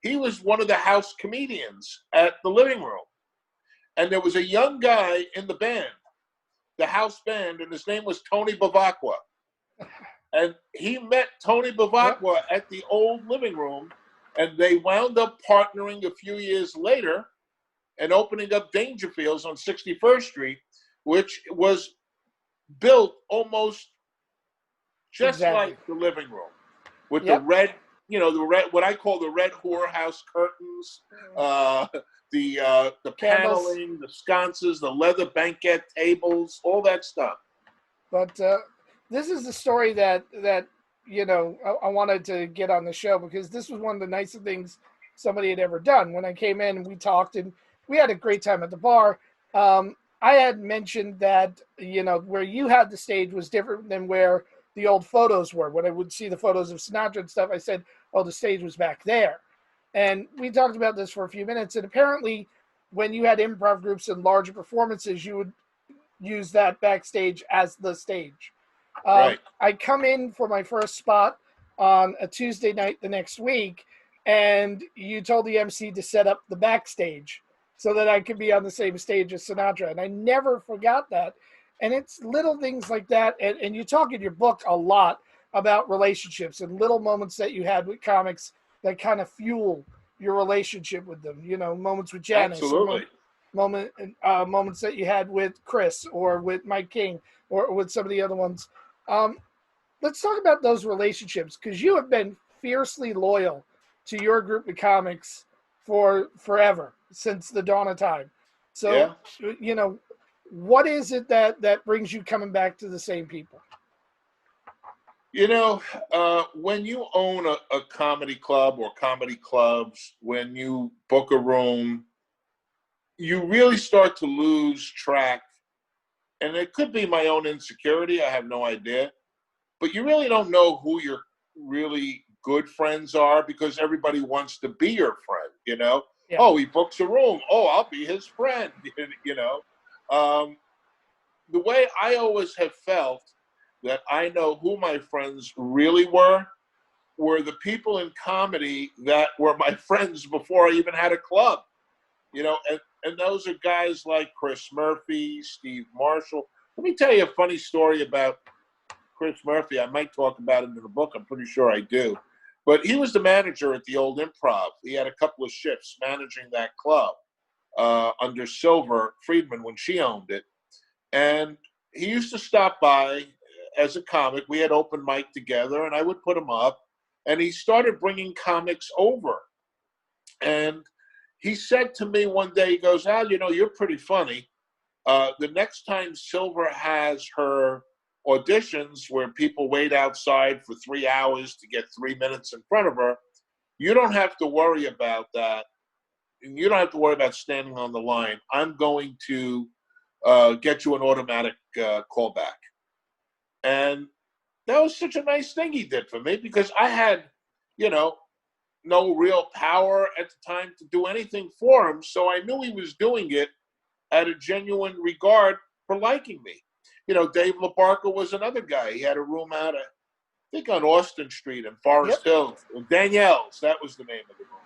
he was one of the house comedians at the living room. And there was a young guy in the band, the house band, and his name was Tony Bavacqua. And he met Tony Bavacqua at the old living room, and they wound up partnering a few years later and opening up Dangerfield's on 61st Street, which was built almost just like the living room, with the red, what I call the red whorehouse curtains, the paneling, the sconces, the leather banquette tables, all that stuff. But this is the story that I wanted to get on the show, because this was one of the nicest things somebody had ever done. When I came in and we talked and we had a great time at the bar, I had mentioned that, where you had the stage was different than where the old photos were. When I would see the photos of Sinatra and stuff, I said, oh, the stage was back there. And we talked about this for a few minutes, and apparently when you had improv groups and larger performances, you would use that backstage as the stage. Right. I come in for my first spot on a Tuesday night the next week, and you told the MC to set up the backstage so that I could be on the same stage as Sinatra. And I never forgot that. And it's little things like that. And you talk in your book a lot about relationships and little moments that you had with comics that kind of fuel your relationship with them. You know, moments with Janice. Absolutely. Moments that you had with Chris or with Mike King or with some of the other ones. Let's talk about those relationships, because you have been fiercely loyal to your group of comics for forever, since the dawn of time. So, you know, what is it that brings you coming back to the same people? You know, when you own a comedy club or comedy clubs, when you book a room, you really start to lose track. And it could be my own insecurity. I have no idea. But you really don't know who your really good friends are, because everybody wants to be your friend, you know? Yeah. Oh, he books a room. Oh, I'll be his friend, you know? The way I always have felt that I know who my friends really were the people in comedy that were my friends before I even had a club, you know? And those are guys like Chris Murphy, Steve Marshall. Let me tell you a funny story about Chris Murphy. I might talk about him in the book. I'm pretty sure I do. But he was the manager at the old Improv. He had a couple of shifts managing that club under Silver Friedman when she owned it. And he used to stop by as a comic. We had open mic together, and I would put him up. And he started bringing comics over. And he said to me one day, he goes, Al, you know, you're pretty funny. The next time Silver has her auditions where people wait outside for 3 hours to get 3 minutes in front of her, you don't have to worry about that. And you don't have to worry about standing on the line. I'm going to get you an automatic callback. And that was such a nice thing he did for me, because I had, you know, no real power at the time to do anything for him. So I knew he was doing it out of genuine regard for liking me. You know, Dave Laparka was another guy. He had a room out, I think, on Austin Street in Forest Hills. Danielle's, that was the name of the room.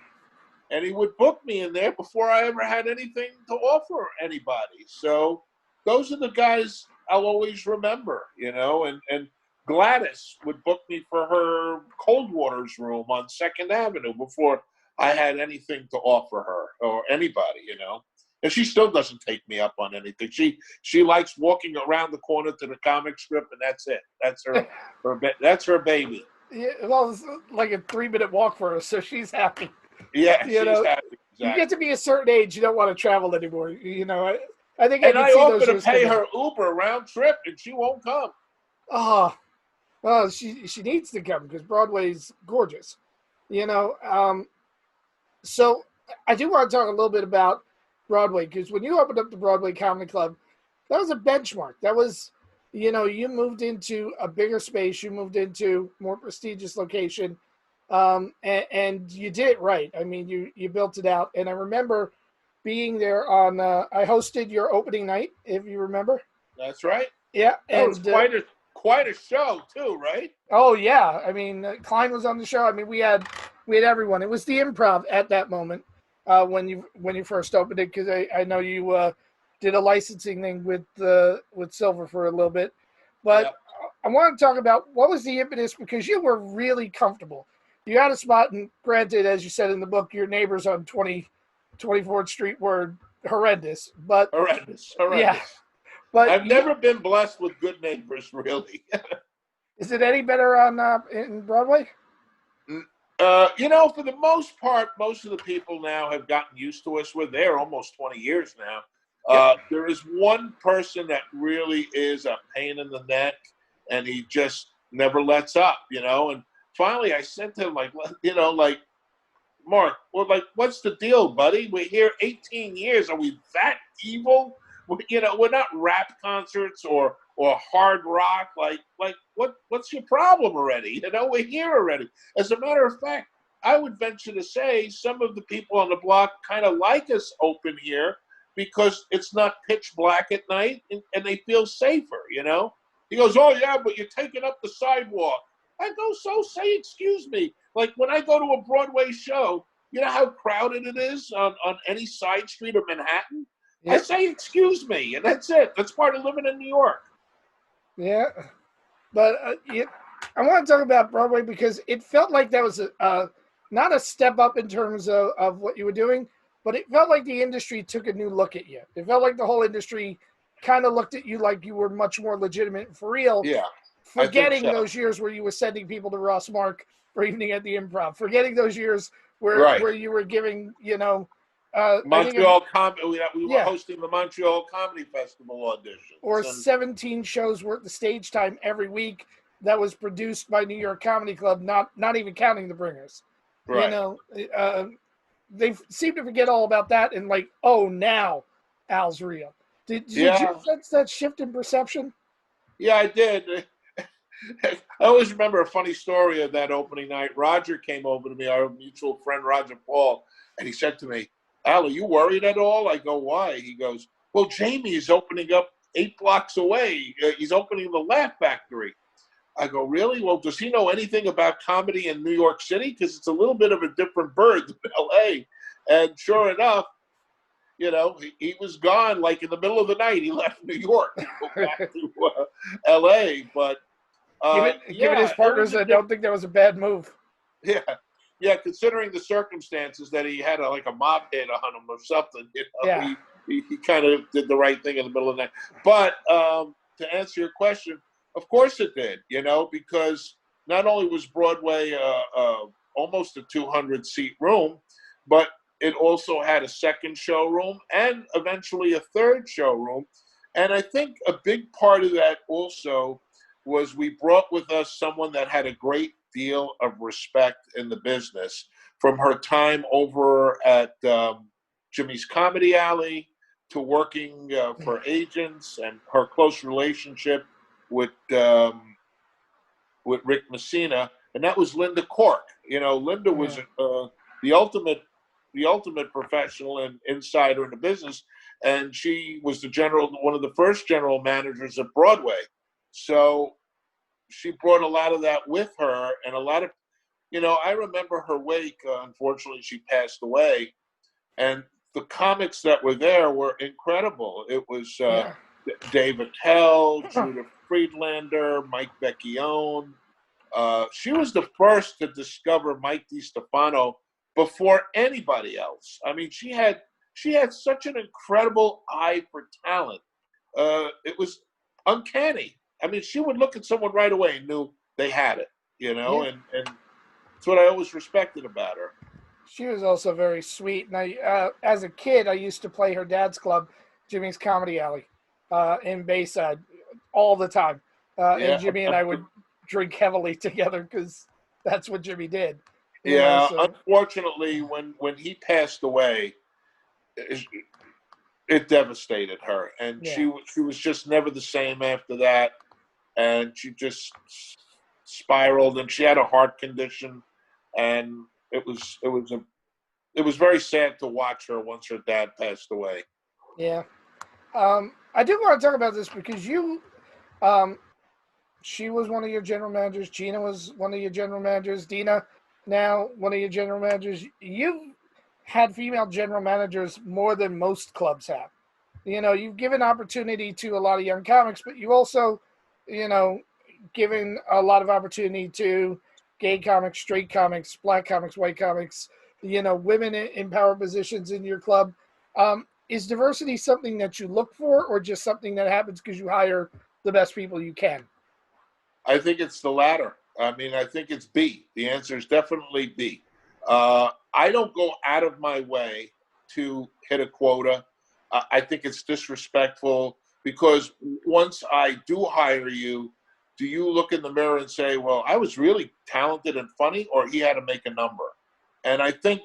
And he would book me in there before I ever had anything to offer anybody. So those are the guys I'll always remember, you know. And Gladys would book me for her Cold Waters room on 2nd Avenue before I had anything to offer her or anybody, you know. And she still doesn't take me up on anything. She likes walking around the corner to the comic strip, and that's it. That's that's her baby. Yeah, well, it's like a 3-minute walk for her, so she's happy. Yeah, she's happy. Exactly. You get to be a certain age, you don't want to travel anymore. You know, I think. And I offer to pay her Uber round trip, and she won't come. Oh, well, she needs to come because Broadway's gorgeous. You know, so I do want to talk a little bit about Broadway, because when you opened up the Broadway Comedy Club, that was a benchmark. That was, you know, you moved into a bigger space, you moved into more prestigious location, and you did it right. I mean, you built it out. And I remember being there on, I hosted your opening night, if you remember. That's right. Yeah. That was quite a show too, right? Oh yeah. I mean, Klein was on the show. I mean, we had everyone. It was the Improv at that moment. When you first opened it, because I know you did a licensing thing with Silver for a little bit, but I want to talk about what was the impetus, because you were really comfortable. You had a spot, and granted, as you said in the book, your neighbors on 24th Street were horrendous, but horrendous. Yeah, but I've never been blessed with good neighbors, really. Is it any better on in Broadway? You know, for the most part, most of the people now have gotten used to us. We're there almost 20 years now. There is one person that really is a pain in the neck, and he just never lets up, you know. And finally, I said to him, like, you know, like, Mark, well, like, what's the deal, buddy? We're here 18 years. Are we that evil? You know, we're not rap concerts or hard rock. Like what's your problem already? You know, we're here already. As a matter of fact, I would venture to say some of the people on the block kind of like us open here because it's not pitch black at night and they feel safer, you know? He goes, oh, yeah, but you're taking up the sidewalk. I go, so say excuse me. Like when I go to a Broadway show, you know how crowded it is on any side street of Manhattan? I Yep. say excuse me, and that's it. That's part of living in New York. Yeah. But I want to talk about Broadway because it felt like that was not a step up in terms of what you were doing, but it felt like the industry took a new look at you. It felt like the whole industry kind of looked at you like you were much more legitimate and for real. Yeah, I think Forgetting so. those years where you were sending people to Ross Mark for Evening at the Improv. Forgetting those years where Right. where you were giving, Montreal we were Yeah. hosting the Montreal Comedy Festival auditions. or and 17 shows worth the stage time every week that was produced by New York Comedy Club, not even counting the bringers. Right. You know, they seem to forget all about that and like, oh, now Al's real. Did you sense that shift in perception? Yeah, I did. I always remember a funny story of that opening night. Roger came over to me, our mutual friend Roger Paul, and he said to me, Al, are you worried at all? I go, why? He goes, well, Jamie is opening up 8 blocks away. He's opening the Laugh Factory. I go, really? Well, does he know anything about comedy in New York City? Because it's a little bit of a different bird than L.A. And sure enough, you know, he was gone like in the middle of the night. He left New York to go back to L.A. But given his partners, I don't think that was a bad move. Yeah, considering the circumstances that he had like a mob hit on him or something, you know, Yeah. he kind of did the right thing in the middle of the night. But to answer your question, of course it did, you know, because not only was Broadway almost a 200-seat room, but it also had a second showroom and eventually a third showroom. And I think a big part of that also was we brought with us someone that had a great deal of respect in the business from her time over at Jimmy's Comedy Alley to working for agents and her close relationship with Rick Messina, and that was Linda Cork. You know, Linda was the ultimate professional and insider in the business, and she was one of the first general managers at Broadway. So she brought a lot of that with her, and a lot of, you know, I remember her wake. Unfortunately, she passed away, and the comics that were there were incredible. It was Dave Attell, Judith Friedlander, Mike Vecchione. She was the first to discover Mike DiStefano before anybody else. I mean, she had such an incredible eye for talent. It was uncanny. I mean, she would look at someone right away and knew they had it, you know, and that's what I always respected about her. She was also very sweet. And I, as a kid, I used to play her dad's club, Jimmy's Comedy Alley, in Bayside, all the time. And Jimmy and I would drink heavily together because that's what Jimmy did. Unfortunately, when he passed away, it devastated her, and she was just never the same after that. And she just spiraled, and she had a heart condition, and it was very sad to watch her once her dad passed away. Yeah, I do want to talk about this because she was one of your general managers. Gina was one of your general managers. Dina, now one of your general managers. You've had female general managers more than most clubs have. You know, you've given opportunity to a lot of young comics, but you also, you know, given a lot of opportunity to gay comics, straight comics, black comics, white comics, you know, women in power positions in your club. Is diversity something that you look for or just something that happens because you hire the best people you can? I think it's the latter. I mean, I think it's B. The answer is definitely B. I don't go out of my way to hit a quota. I think it's disrespectful because once I do hire you, do you look in the mirror and say, well, I was really talented and funny, or he had to make a number? And I think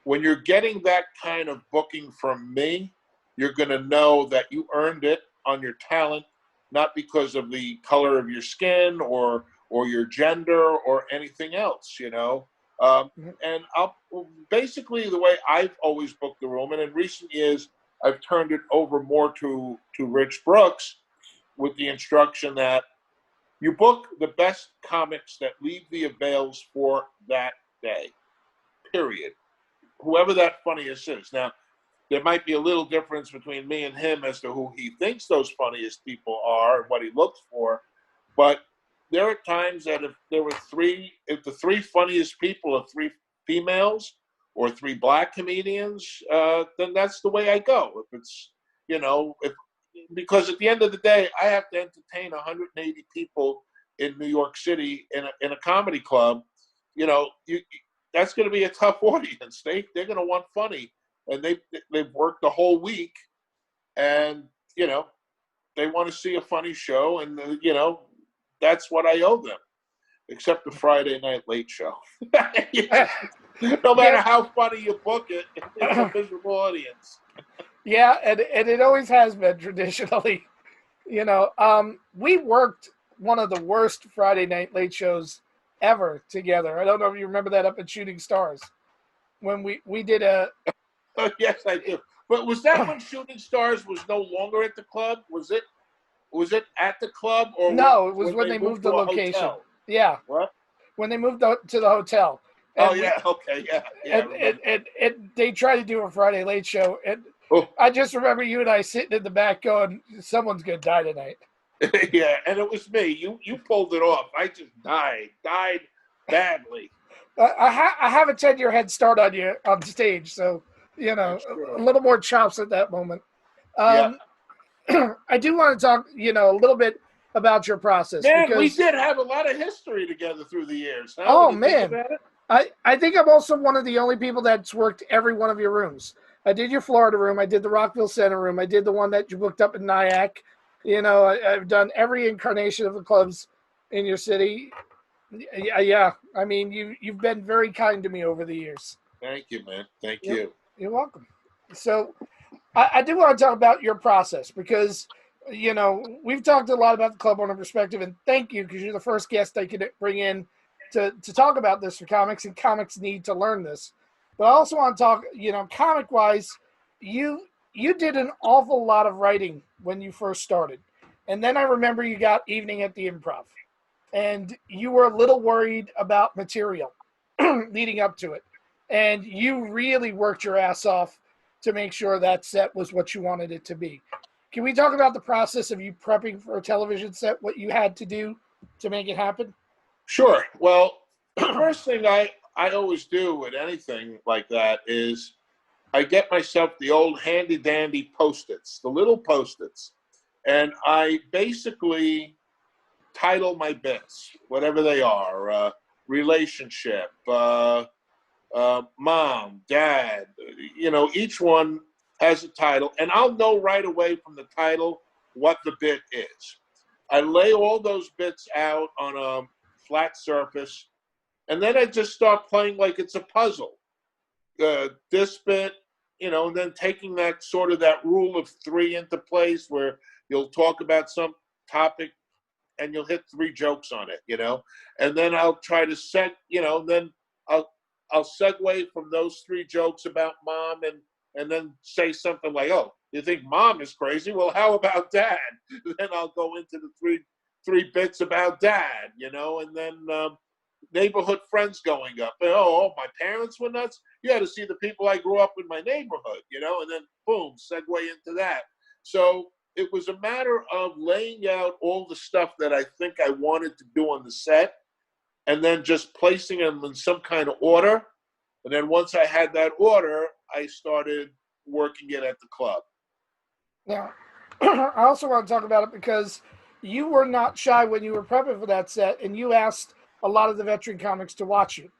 when you're getting that kind of booking from me, you're going to know that you earned it on your talent, not because of the color of your skin or your gender or anything else, you know. And I'll basically the way I've always booked the room, and in recent years I've turned it over more to Rich Brooks with the instruction that you book the best comics that leave the avails for that day, period. Whoever that funniest is. Now, there might be a little difference between me and him as to who he thinks those funniest people are and what he looks for. But there are times that if the three funniest people are three females or three black comedians, then that's the way I go. If it's, because at the end of the day, I have to entertain 180 people in New York City in a comedy club. That's going to be a tough audience. They're going to want funny, and they've worked the whole week, and they want to see a funny show, and that's what I owe them. Except the Friday Night Late Show. No matter how funny you book it, it's a miserable audience. Yeah, and it always has been traditionally. We worked one of the worst Friday Night Late Shows ever together. I don't know if you remember that up at Shooting Stars when we did a. Oh, yes, I do. But was that when Shooting Stars was no longer at the club? Was it at the club or no? It was when they moved the location. Hotel? Yeah. What? When they moved to the hotel. And okay, yeah. And they tried to do a Friday Late Show, and I just remember you and I sitting in the back going, "Someone's gonna die tonight." Yeah, and it was me. You pulled it off. I just died badly. I have a 10-year head start on you on stage, so a little more chops at that moment. I do want to talk, a little bit about your process. Man, because, we did have a lot of history together through the years. Huh? Oh, man. I think I'm also one of the only people that's worked every one of your rooms. I did your Florida room. I did the Rockville Center room. I did the one that you booked up in Nyack. I've done every incarnation of the clubs in your city. Yeah. I mean, you've been very kind to me over the years. Thank you, man. Thank you. You're welcome. So I do want to talk about your process because, we've talked a lot about the club owner perspective, and thank you because you're the first guest I could bring in to talk about this for comics, and comics need to learn this. But I also want to talk, comic-wise, you did an awful lot of writing when you first started. And then I remember you got Evening at the Improv. And you were a little worried about material leading up to it. And you really worked your ass off to make sure that set was what you wanted it to be. Can we talk about the process of you prepping for a television set, what you had to do to make it happen? Sure. Well, the first thing I always do with anything like that is I get myself the old handy-dandy Post-its, the little Post-its, and I basically title my bits, whatever they are, relationship, mom, dad, each one has a title, and I'll know right away from the title what the bit is. I lay all those bits out on a flat surface, and then I just start playing like it's a puzzle. This bit, and then taking that rule of three into place where you'll talk about some topic and you'll hit three jokes on it, and then I'll try to then I'll segue from those three jokes about mom and then say something like, oh, you think mom is crazy? Well, how about dad? Then I'll go into the three bits about dad, and then neighborhood friends going up. And, oh, my parents were nuts. You had to see the people I grew up in my neighborhood, and then boom, segue into that. So it was a matter of laying out all the stuff that I think I wanted to do on the set and then just placing them in some kind of order. And then once I had that order, I started working it at the club. Now, I also want to talk about it because you were not shy when you were prepping for that set, and you asked a lot of the veteran comics to watch you.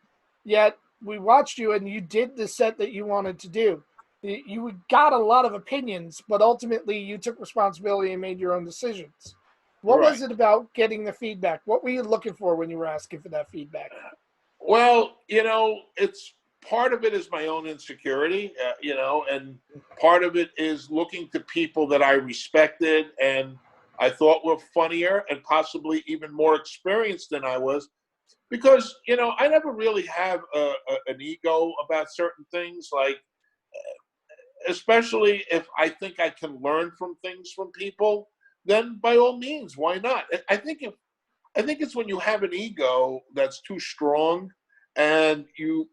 Yet, we watched you, and you did the set that you wanted to do. You got a lot of opinions, but ultimately you took responsibility and made your own decisions. What was it about getting the feedback? What were you looking for when you were asking for that feedback? Well, it's part of it is my own insecurity, and part of it is looking to people that I respected and I thought were funnier and possibly even more experienced than I was, because, I never really have an ego about certain things, like, especially if I think I can learn from things from people, then by all means, why not? I think it's when you have an ego that's too strong and you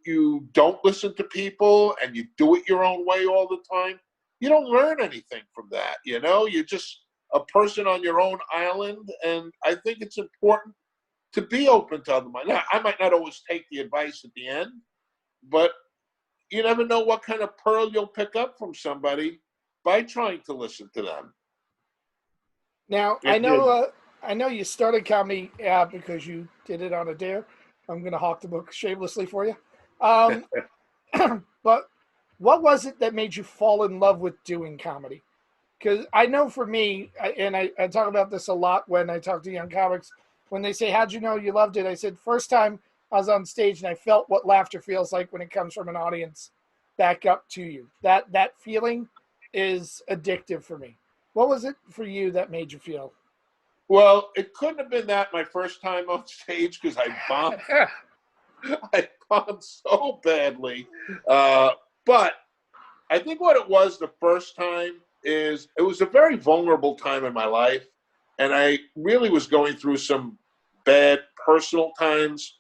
don't listen to people and you do it your own way all the time. You don't learn anything from that, You're just a person on your own island, and I think it's important to be open to other minds. Now, I might not always take the advice at the end, but you never know what kind of pearl you'll pick up from somebody by trying to listen to them. Now, I know you started comedy because you did it on a dare. I'm going to hawk the book shamelessly for you. But what was it that made you fall in love with doing comedy? Because I know for me, I talk about this a lot when I talk to young comics, when they say, how'd you know you loved it? I said, first time I was on stage and I felt what laughter feels like when it comes from an audience back up to you. That feeling is addictive for me. What was it for you that made you feel? Well, it couldn't have been that my first time on stage, because I bombed. I bombed so badly. But I think what it was the first time is it was a very vulnerable time in my life, and I really was going through some bad personal times.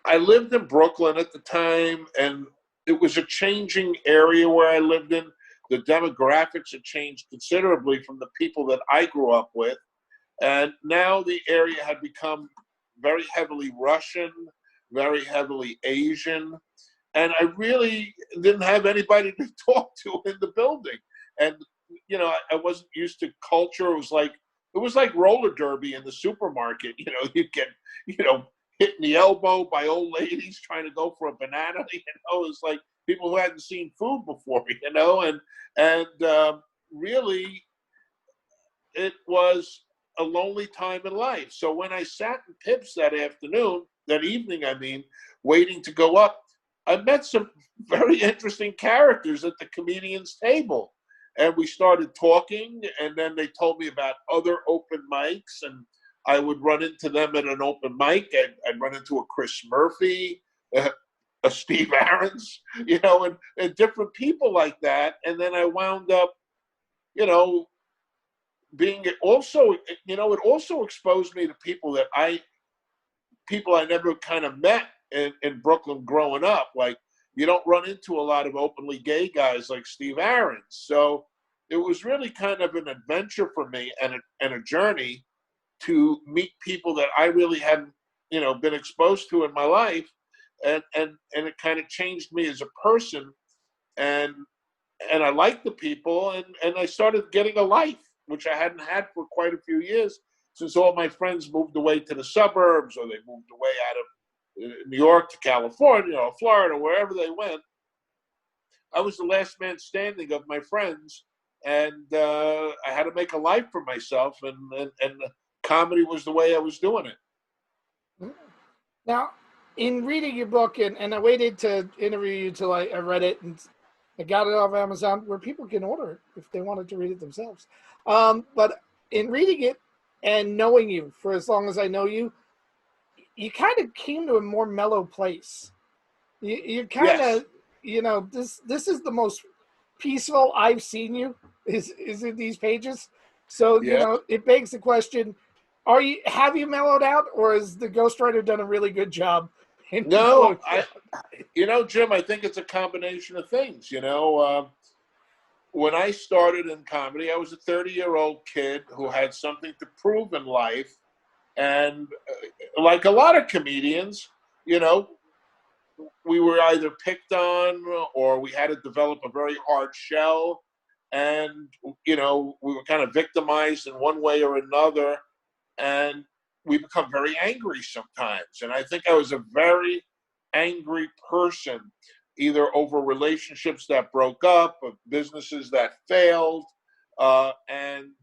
I lived in Brooklyn at the time, and it was a changing area where I lived in. The demographics had changed considerably from the people that I grew up with. And now the area had become very heavily Russian, very heavily Asian. And I really didn't have anybody to talk to in the building. And, I wasn't used to culture. It was like roller derby in the supermarket. You'd get, hit in the elbow by old ladies trying to go for a banana. It's like people who hadn't seen food before, and really it was a lonely time in life. So when I sat in Pips that evening, waiting to go up, I met some very interesting characters at the comedians' table. And we started talking, and then they told me about other open mics, and I would run into them at an open mic. I'd run into a Chris Murphy, a Steve Aarons, and different people like that. And then I wound up, being also, it also exposed me to people I never kind of met in Brooklyn growing up. Like, you don't run into a lot of openly gay guys like Steve Aarons. So it was really kind of an adventure for me and a journey to meet people that I really hadn't, been exposed to in my life. And it kind of changed me as a person. And I liked the people, and I started getting a life, which I hadn't had for quite a few years, since all my friends moved away to the suburbs, or they moved away out of New York to California or Florida, wherever they went. I was the last man standing of my friends, and I had to make a life for myself, and comedy was the way I was doing it. Now, in reading your book, and I waited to interview you till I read it, and I got it off Amazon where people can order it if they wanted to read it themselves. But in reading it and knowing you for as long as I know you, you kind of came to a more mellow place. You kind of, Yes. this is the most peaceful I've seen you is in these pages. So, Yeah. it begs the question, have you mellowed out, or has the ghostwriter done a really good job? No, Jim, I think it's a combination of things. When I started in comedy, I was a 30-year-old kid who had something to prove in life. And like a lot of comedians, we were either picked on or we had to develop a very hard shell. And, we were kind of victimized in one way or another. And we become very angry sometimes. And I think I was a very angry person, either over relationships that broke up, or businesses that failed. And,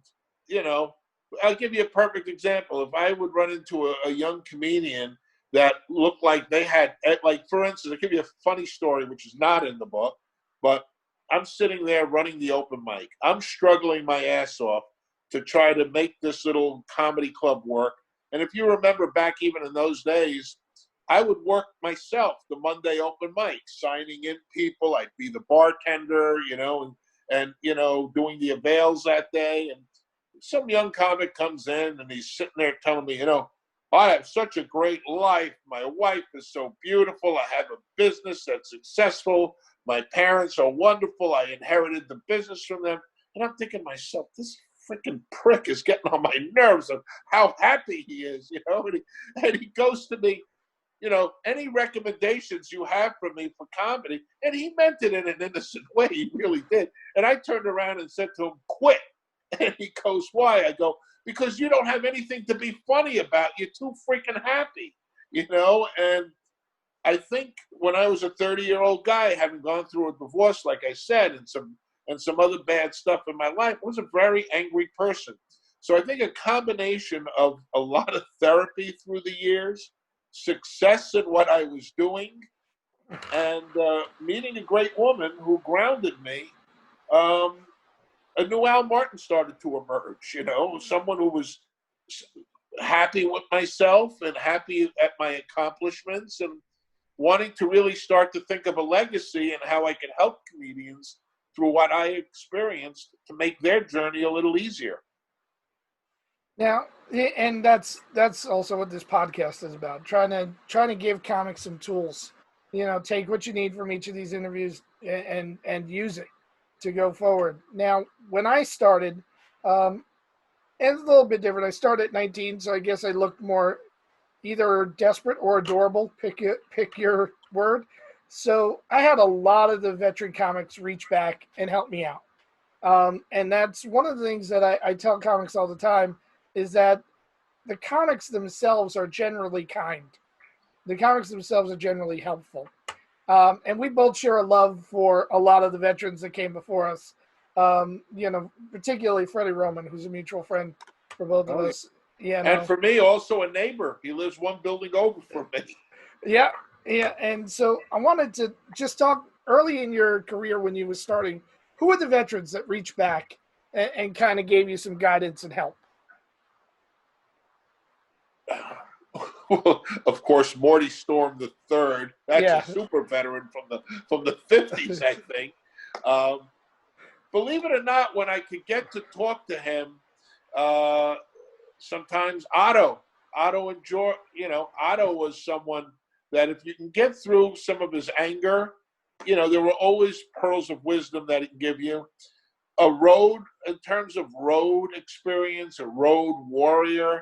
I'll give you a perfect example. If I would run into a young comedian that looked like they had, like, for instance, I'll give you a funny story, which is not in the book, but I'm sitting there running the open mic. I'm struggling my ass off to try to make this little comedy club work. And if you remember back even in those days, I would work myself the Monday open mic, signing in people. I'd be the bartender, and doing the avails that day. And some young comic comes in and he's sitting there telling me, I have such a great life. My wife is so beautiful. I have a business that's successful. My parents are wonderful. I inherited the business from them. And I'm thinking to myself, this freaking prick is getting on my nerves of how happy he is, and he goes to me, any recommendations you have for me for comedy? And he meant it in an innocent way. He really did. And I turned around and said to him, quit. And he goes, why? I go, because you don't have anything to be funny about. You're too freaking happy, And I think when I was a 30-year-old guy, having gone through a divorce, like I said, and some other bad stuff in my life, I was a very angry person. So I think a combination of a lot of therapy through the years, success in what I was doing, and meeting a great woman who grounded me, a new Al Martin started to emerge, someone who was happy with myself and happy at my accomplishments and wanting to really start to think of a legacy and how I could help comedians through what I experienced to make their journey a little easier. Now, and that's also what this podcast is about, trying to give comics some tools. Take what you need from each of these interviews and use it to go forward. Now, when I started, it's a little bit different. I started at 19, so I guess I looked more either desperate or adorable. Pick your word. So I had a lot of the veteran comics reach back and help me out. And that's one of the things that I tell comics all the time is that the comics themselves are generally kind. The comics themselves are generally helpful. And we both share a love for a lot of the veterans that came before us. Particularly Freddie Roman, who's a mutual friend for both of us. Yeah, and for me, also a neighbor. He lives one building over from me. Yeah. And so I wanted to just talk early in your career when you were starting. Who are the veterans that reached back and kind of gave you some guidance and help? Well, of course, Morty Storm III. That's a super veteran from the 50s, I think. Believe it or not, when I could get to talk to him, sometimes Otto and George, Otto was someone that if you can get through some of his anger, there were always pearls of wisdom that he can give you. In terms of road experience, a road warrior,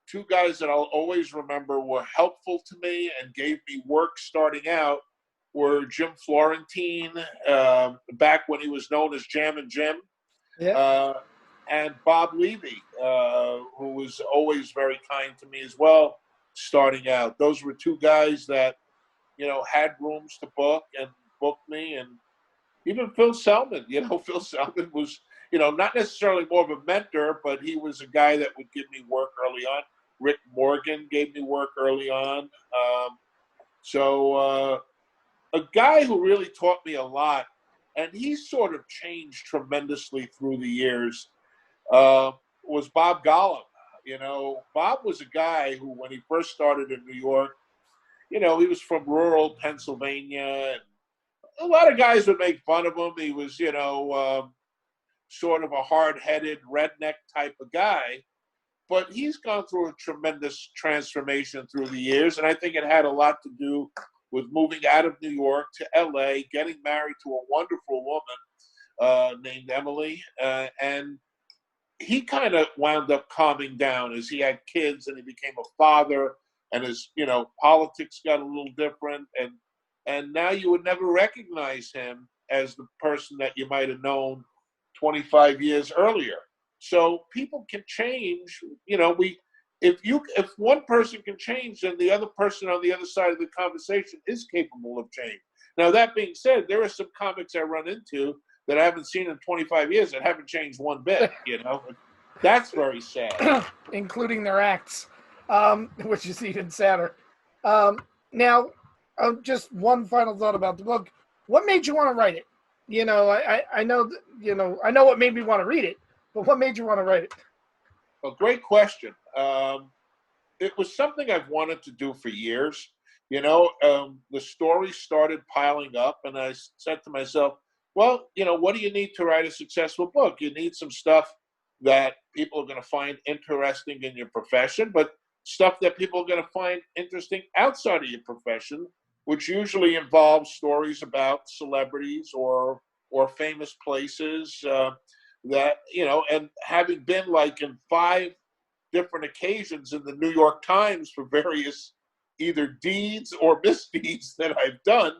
two guys that I'll always remember were helpful to me and gave me work starting out were Jim Florentine, back when he was known as Jammin' Jim, and Bob Levy, who was always very kind to me as well, starting out. Those were two guys that, had rooms to book and booked me. And even Phil Selman, Phil Selman was, not necessarily more of a mentor, but he was a guy that would give me work early on. Rick Morgan gave me work early on. A guy who really taught me a lot, and he sort of changed tremendously through the years, was Bob Gollum. Bob was a guy who, when he first started in New York, he was from rural Pennsylvania, and a lot of guys would make fun of him. He was, sort of a hard-headed redneck type of guy. But he's gone through a tremendous transformation through the years, and I think it had a lot to do with moving out of New York to L.A., getting married to a wonderful woman named Emily, and he kind of wound up calming down as he had kids and he became a father, and his, politics got a little different, and now you would never recognize him as the person that you might have known 25 years earlier. So people can change. If one person can change, then the other person on the other side of the conversation is capable of change. Now, that being said, there are some comics I run into that I haven't seen in 25 years that haven't changed one bit, That's very sad. Including their acts, which is even sadder. Now, just one final thought about the book. What made you want to write it? I know what made me want to read it, but what made you want to write it? Well, great question. It was something I've wanted to do for years. The story started piling up, and I said to myself, well, what do you need to write a successful book? You need some stuff that people are going to find interesting in your profession, but stuff that people are going to find interesting outside of your profession, which usually involves stories about celebrities or famous places and having been like in 5 different occasions in the New York Times for various either deeds or misdeeds that I've done,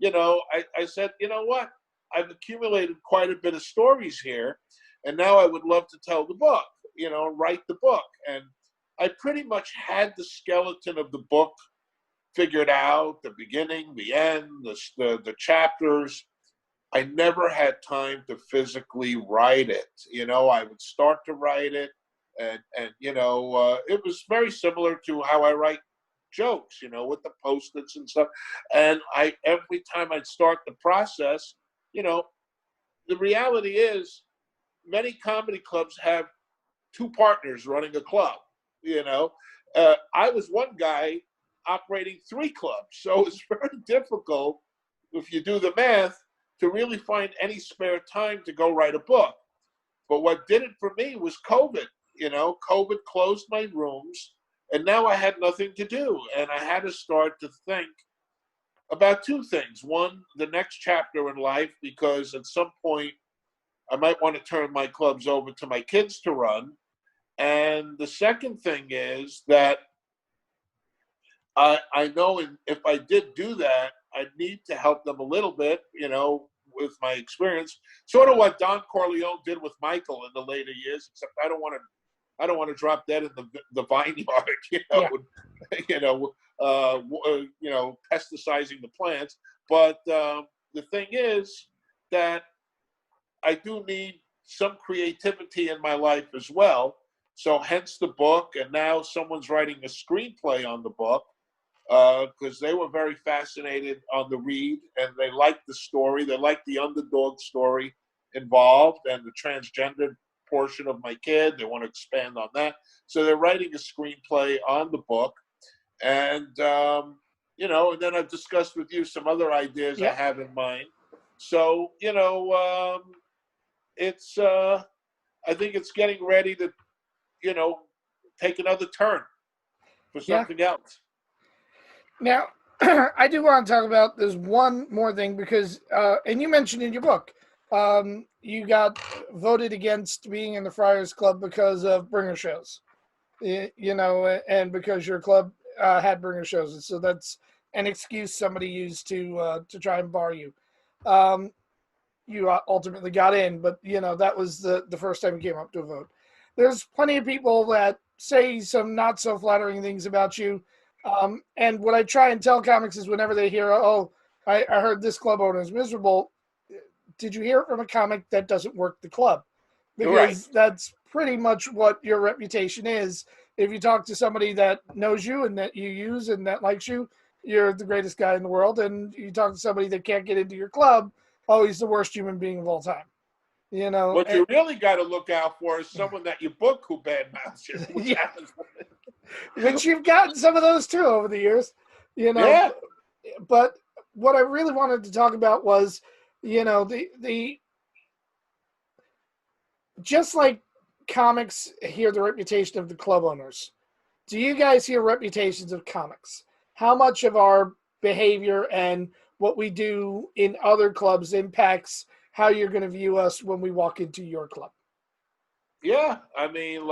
I said, you know what? I've accumulated quite a bit of stories here, and now I would love to tell the book, write the book. And I pretty much had the skeleton of the book figured out, the beginning, the end, the chapters. I never had time to physically write it. I would start to write it, and it was very similar to how I write jokes, with the Post-its and stuff. And every time I'd start the process, the reality is many comedy clubs have 2 partners running a club. I was one guy operating 3 clubs, so it's very difficult, if you do the math, to really find any spare time to go write a book. But what did it for me was COVID. COVID closed my rooms, and now I had nothing to do, and I had to start to think about 2 things. One, the next chapter in life, because at some point I might want to turn my clubs over to my kids to run. And the second thing is that I know if I did do that, I'd need to help them a little bit, with my experience. Sort of what Don Corleone did with Michael in the later years, except I don't want to drop dead in the vineyard, pesticizing the plants. But the thing is that I do need some creativity in my life as well. So hence the book, and now someone's writing a screenplay on the book because they were very fascinated on the read, and they liked the story. They liked the underdog story involved and the transgender portion of my kid. They want to expand on that. So they're writing a screenplay on the book. And, and then I've discussed with you some other ideas I have in mind. So, it's, I think it's getting ready to, take another turn for something else. Now, I do want to talk about this one more thing because, and you mentioned in your book, you got voted against being in the Friars Club because of bringer shows, and because your club had bringer shows. And so that's an excuse somebody used to try and bar you. You ultimately got in, but, that was the first time you came up to a vote. There's plenty of people that say some not so flattering things about you. And what I try and tell comics is whenever they hear, I heard this club owner is miserable. Did you hear it from a comic that doesn't work the club? Because that's pretty much what your reputation is. If you talk to somebody that knows you and that you use and that likes you, you're the greatest guy in the world. And you talk to somebody that can't get into your club, he's the worst human being of all time. What you really got to look out for is someone that you book who badmouths you. Which you've gotten some of those too over the years, Yeah. But what I really wanted to talk about was, the just like comics hear the reputation of the club owners, do you guys hear reputations of comics? How much of our behavior and what we do in other clubs impacts how you're going to view us when we walk into your club? Yeah, I mean,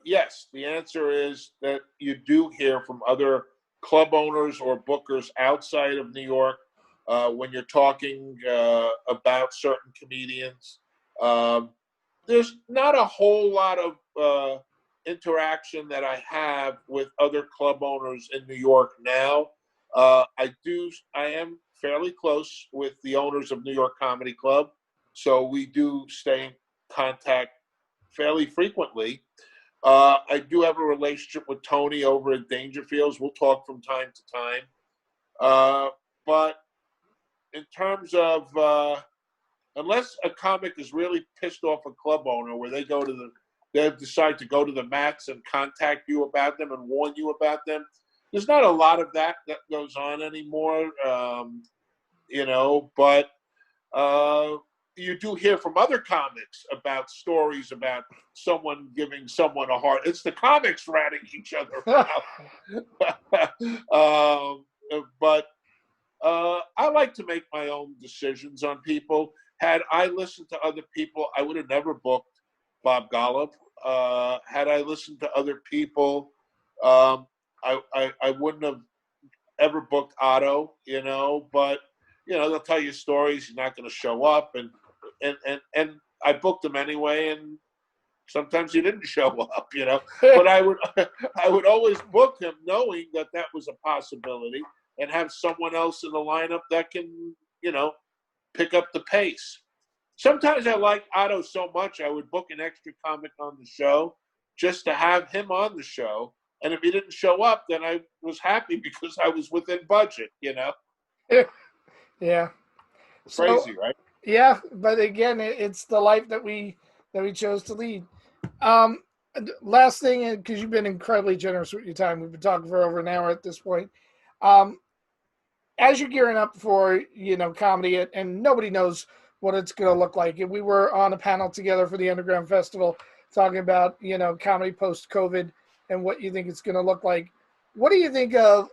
yes, the answer is that you do hear from other club owners or bookers outside of New York when you're talking about certain comedians. There's not a whole lot of interaction that I have with other club owners in New York now. I am fairly close with the owners of New York Comedy Club, so we do stay in contact fairly frequently. I do have a relationship with Tony over at Dangerfields. We'll talk from time to time. But in terms of, unless a comic is really pissed off a club owner where they go to they decide to go to the mats and contact you about them and warn you about them. There's not a lot of that goes on anymore, but you do hear from other comics about stories about someone giving someone a hard. It's the comics ratting each other out. But I like to make my own decisions on people. Had I listened to other people, I would have never booked Bob Gollum. Had I listened to other people, I wouldn't have ever booked Otto, but they'll tell you stories. He's not going to show up, and I booked him anyway, and sometimes he didn't show up, But I would always book him, knowing that was a possibility, and have someone else in the lineup that can, pick up the pace. Sometimes I like Otto so much I would book an extra comic on the show just to have him on the show. And if he didn't show up, then I was happy because I was within budget, Yeah. Crazy, right? Yeah, but again, it's the life that we chose to lead. Last thing, because you've been incredibly generous with your time, we've been talking for over an hour at this point. As you're gearing up for comedy, and nobody knows what it's going to look like. And we were on a panel together for the Underground Festival talking about comedy post-COVID and what you think it's going to look like. What do you think of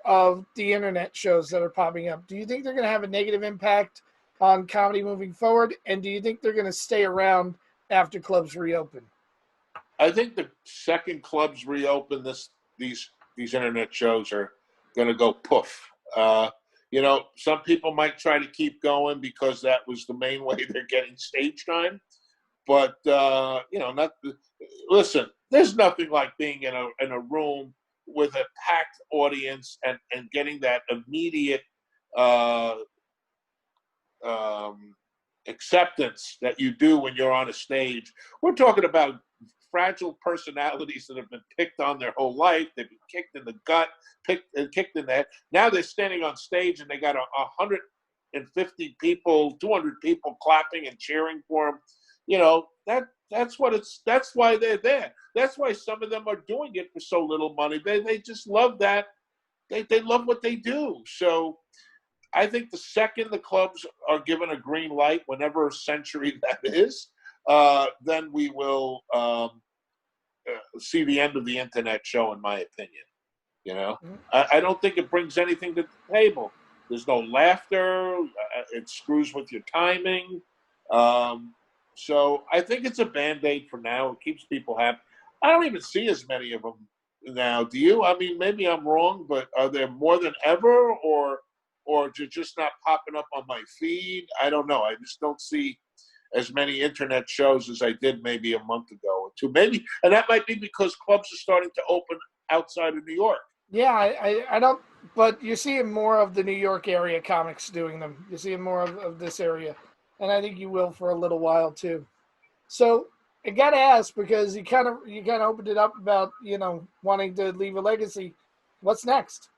the internet shows that are popping up? Do you think they're going to have a negative impact on comedy moving forward? And do you think they're going to stay around after clubs reopen? I think the second clubs reopen, these internet shows are going to go poof. Some people might try to keep going because that was the main way they're getting stage time. But listen, there's nothing like being in a room with a packed audience and getting that immediate acceptance that you do when you're on a stage. We're talking about fragile personalities that have been picked on their whole life. They've been kicked in the gut, kicked in the head. Now they're standing on stage and they got 150 people, 200 people clapping and cheering for them. That's why they're there. That's why some of them are doing it for so little money. They just love that. They love what they do. So I think the second the clubs are given a green light, whenever century that is, then we will see the end of the internet show, in my opinion. I don't think it brings anything to the table. There's no laughter. It screws with your timing. So I think it's a Band-Aid for now. It keeps people happy. I don't even see as many of them now. Do you? I mean, maybe I'm wrong, but are there more than ever, or they're just not popping up on my feed? I don't know. I just don't see as many internet shows as I did maybe a month ago or two. Maybe, and that might be because clubs are starting to open outside of New York. Yeah, I don't, but you're seeing more of the New York area comics doing them. You're seeing more of this area. And I think you will for a little while too. So I got to ask, because you kind of opened it up about, wanting to leave a legacy. What's next?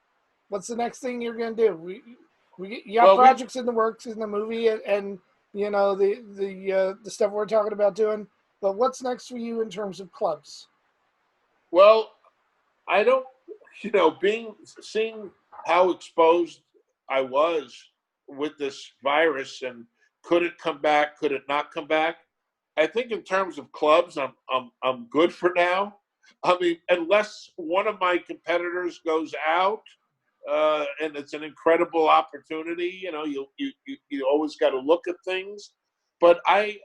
What's the next thing you're going to do? You got projects in the works in the movie and the stuff we're talking about doing, but what's next for you in terms of clubs? Well, I don't, seeing how exposed I was with this virus, and could it come back? Could it not come back? I think in terms of clubs, I'm good for now. I mean, unless one of my competitors goes out, and it's an incredible opportunity, you always got to look at things. But I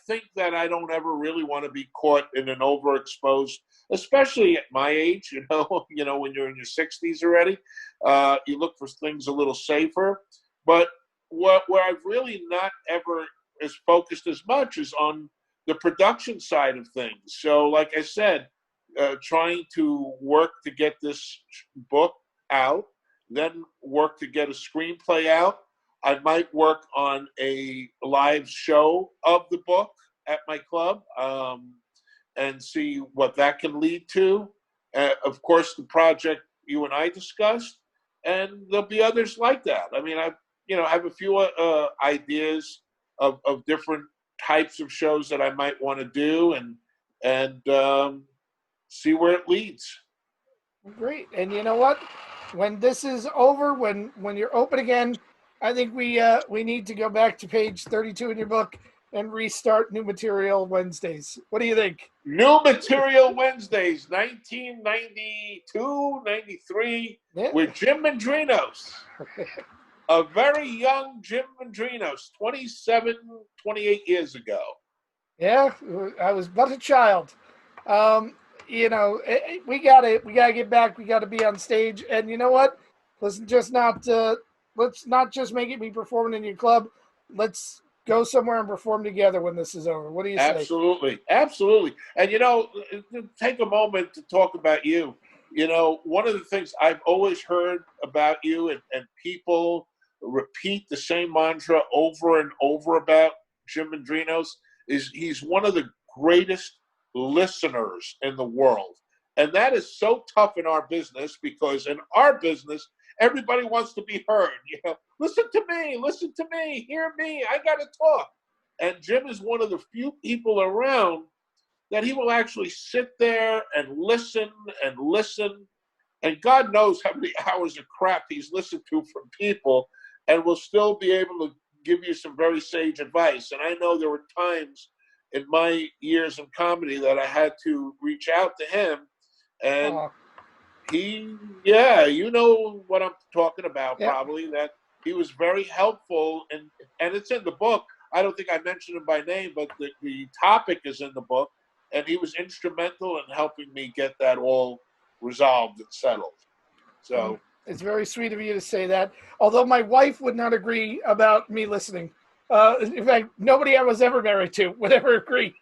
think that I don't ever really want to be caught in an overexposed, especially at my age. When you're in your 60s already, you look for things a little safer. But where I've really not ever as focused as much is on the production side of things. So, like I said, trying to work to get this book out, then work to get a screenplay out. I might work on a live show of the book at my club, and see what that can lead to. Of course, the project you and I discussed, and there'll be others like that. I mean, I have a few ideas of different types of shows that I might want to do, and and see where it leads. Great. And you know what? When this is over, when you're open again, I think we need to go back to page 32 in your book and restart New Material Wednesdays. What do you think? New Material Wednesdays, 1992, 93, Yeah. with Jim Mendrinos. A very young Jim Mendrinos, 27, 28 years ago. Yeah, I was but a child. You know, we gotta get back. We gotta be on stage. And you know what? Let's not just make it be performing in your club. Let's go somewhere and perform together when this is over. What do you say? Absolutely. Absolutely. And, you know, take a moment to talk about you. You know, one of the things I've always heard about you, and people repeat the same mantra over and over about Jim Mendrinos, is he's one of the greatest listeners in the world. And that is so tough in our business, because in our business, everybody wants to be heard. You know, listen to me, hear me, I got to talk. And Jim is one of the few people around that he will actually sit there and listen and listen. And God knows how many hours of crap he's listened to from people, and will still be able to give you some very sage advice. And I know there were times in my years in comedy that I had to reach out to him, and you know what I'm talking about, probably, that he was very helpful, and it's in the book. I don't think I mentioned him by name, but the topic is in the book, and he was instrumental in helping me get that all resolved and settled. So it's very sweet of you to say that, although my wife would not agree about me listening. In fact, nobody I was ever married to would ever agree.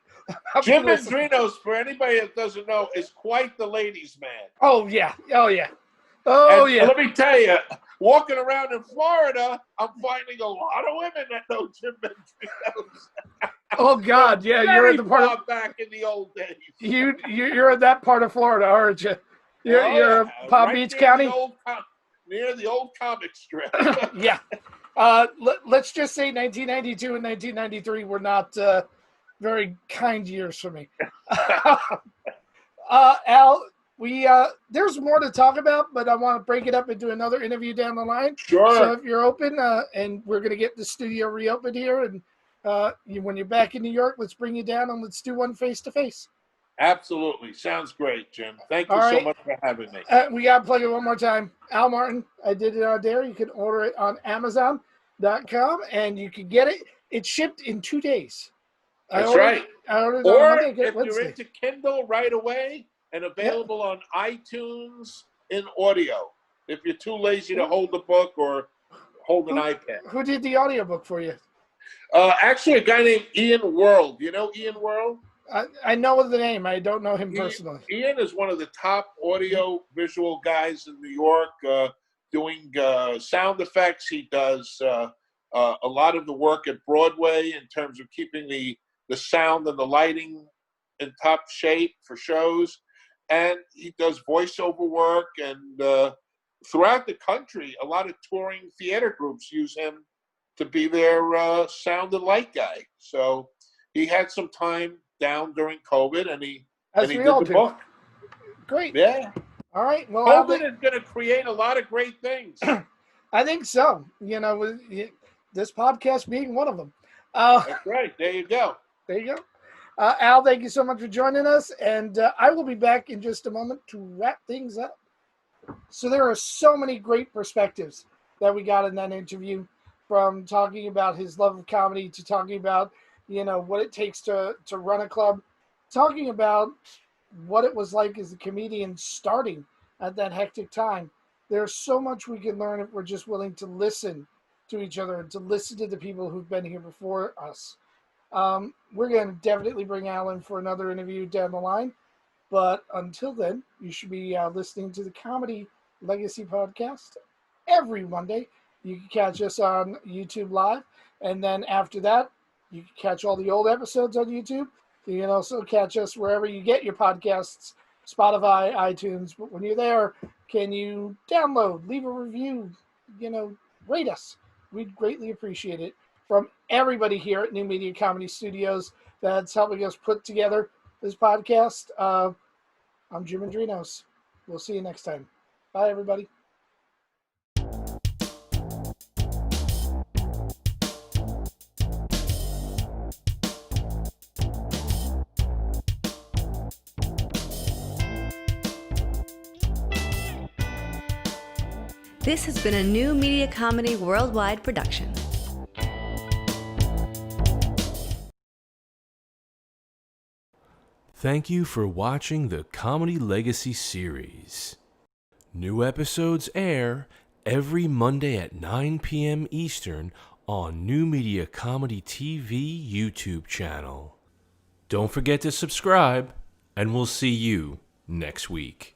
Jim Mendrinos, for anybody that doesn't know, is quite the ladies' man. Oh, yeah. Yeah. Let me tell you, walking around in Florida, I'm finding a lot of women that know Jim Mendrinos. Oh, God, yeah, you're in the part of back in the old days. You're in that part of Florida, aren't you? You're Palm Beach County? Near the old comic strip. Yeah. Let's just say 1992 and 1993 were not very kind years for me. Al, there's more to talk about, but I want to break it up into another interview down the line. Sure. So if you're open, and we're going to get the studio reopened here, and when you're back in New York, let's bring you down and let's do one face-to-face. Absolutely. Sounds great, Jim. Thank you so much for having me. We got to plug it one more time. Al Martin, I did it on there. You can order it on Amazon.com, and you can get it. It's shipped in 2 days. That's right. I ordered or on Monday, if you're into Kindle, right away, and available on iTunes in audio. If you're too lazy to hold the book or hold an iPad. Who did the audiobook for you? Actually, a guy named Ian World. You know Ian World? I know the name. I don't know him personally. Ian is one of the top audio visual guys in New York, doing sound effects. He does a lot of the work at Broadway in terms of keeping the sound and the lighting in top shape for shows. And he does voiceover work. And throughout the country, a lot of touring theater groups use him to be their sound and light guy. So he had some time down during COVID, and he did the book. Great. Yeah. All right. Well, COVID is going to create a lot of great things. I think so. You know, this podcast being one of them. That's right. There you go. There you go. Al, thank you so much for joining us, and I will be back in just a moment to wrap things up. So there are so many great perspectives that we got in that interview, from talking about his love of comedy to talking about, you know, what it takes to run a club, talking about what it was like as a comedian starting at that hectic time. There's so much we can learn if we're just willing to listen to each other and to listen to the people who've been here before us. We're going to definitely bring Alan for another interview down the line. But until then, you should be listening to the Comedy Legacy Podcast every Monday. You can catch us on YouTube Live. And then after that, you can catch all the old episodes on YouTube. You can also catch us wherever you get your podcasts, Spotify, iTunes. But when you're there, can you download, leave a review, rate us. We'd greatly appreciate it. From everybody here at New Media Comedy Studios that's helping us put together this podcast. I'm Jim Andrinos. We'll see you next time. Bye, everybody. This has been a New Media Comedy Worldwide production. Thank you for watching the Comedy Legacy series. New episodes air every Monday at 9 p.m. Eastern on New Media Comedy TV YouTube channel. Don't forget to subscribe, and we'll see you next week.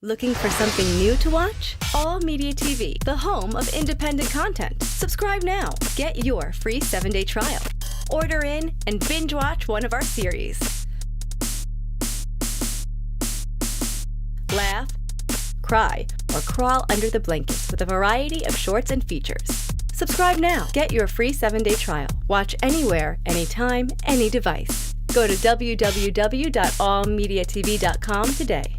Looking for something new to watch? All Media TV, the home of independent content. Subscribe now. Get your free 7-day trial. Order in and binge watch one of our series. Laugh, cry, or crawl under the blankets with a variety of shorts and features. Subscribe now. Get your free 7-day trial. Watch anywhere, anytime, any device. Go to www.allmediatv.com today.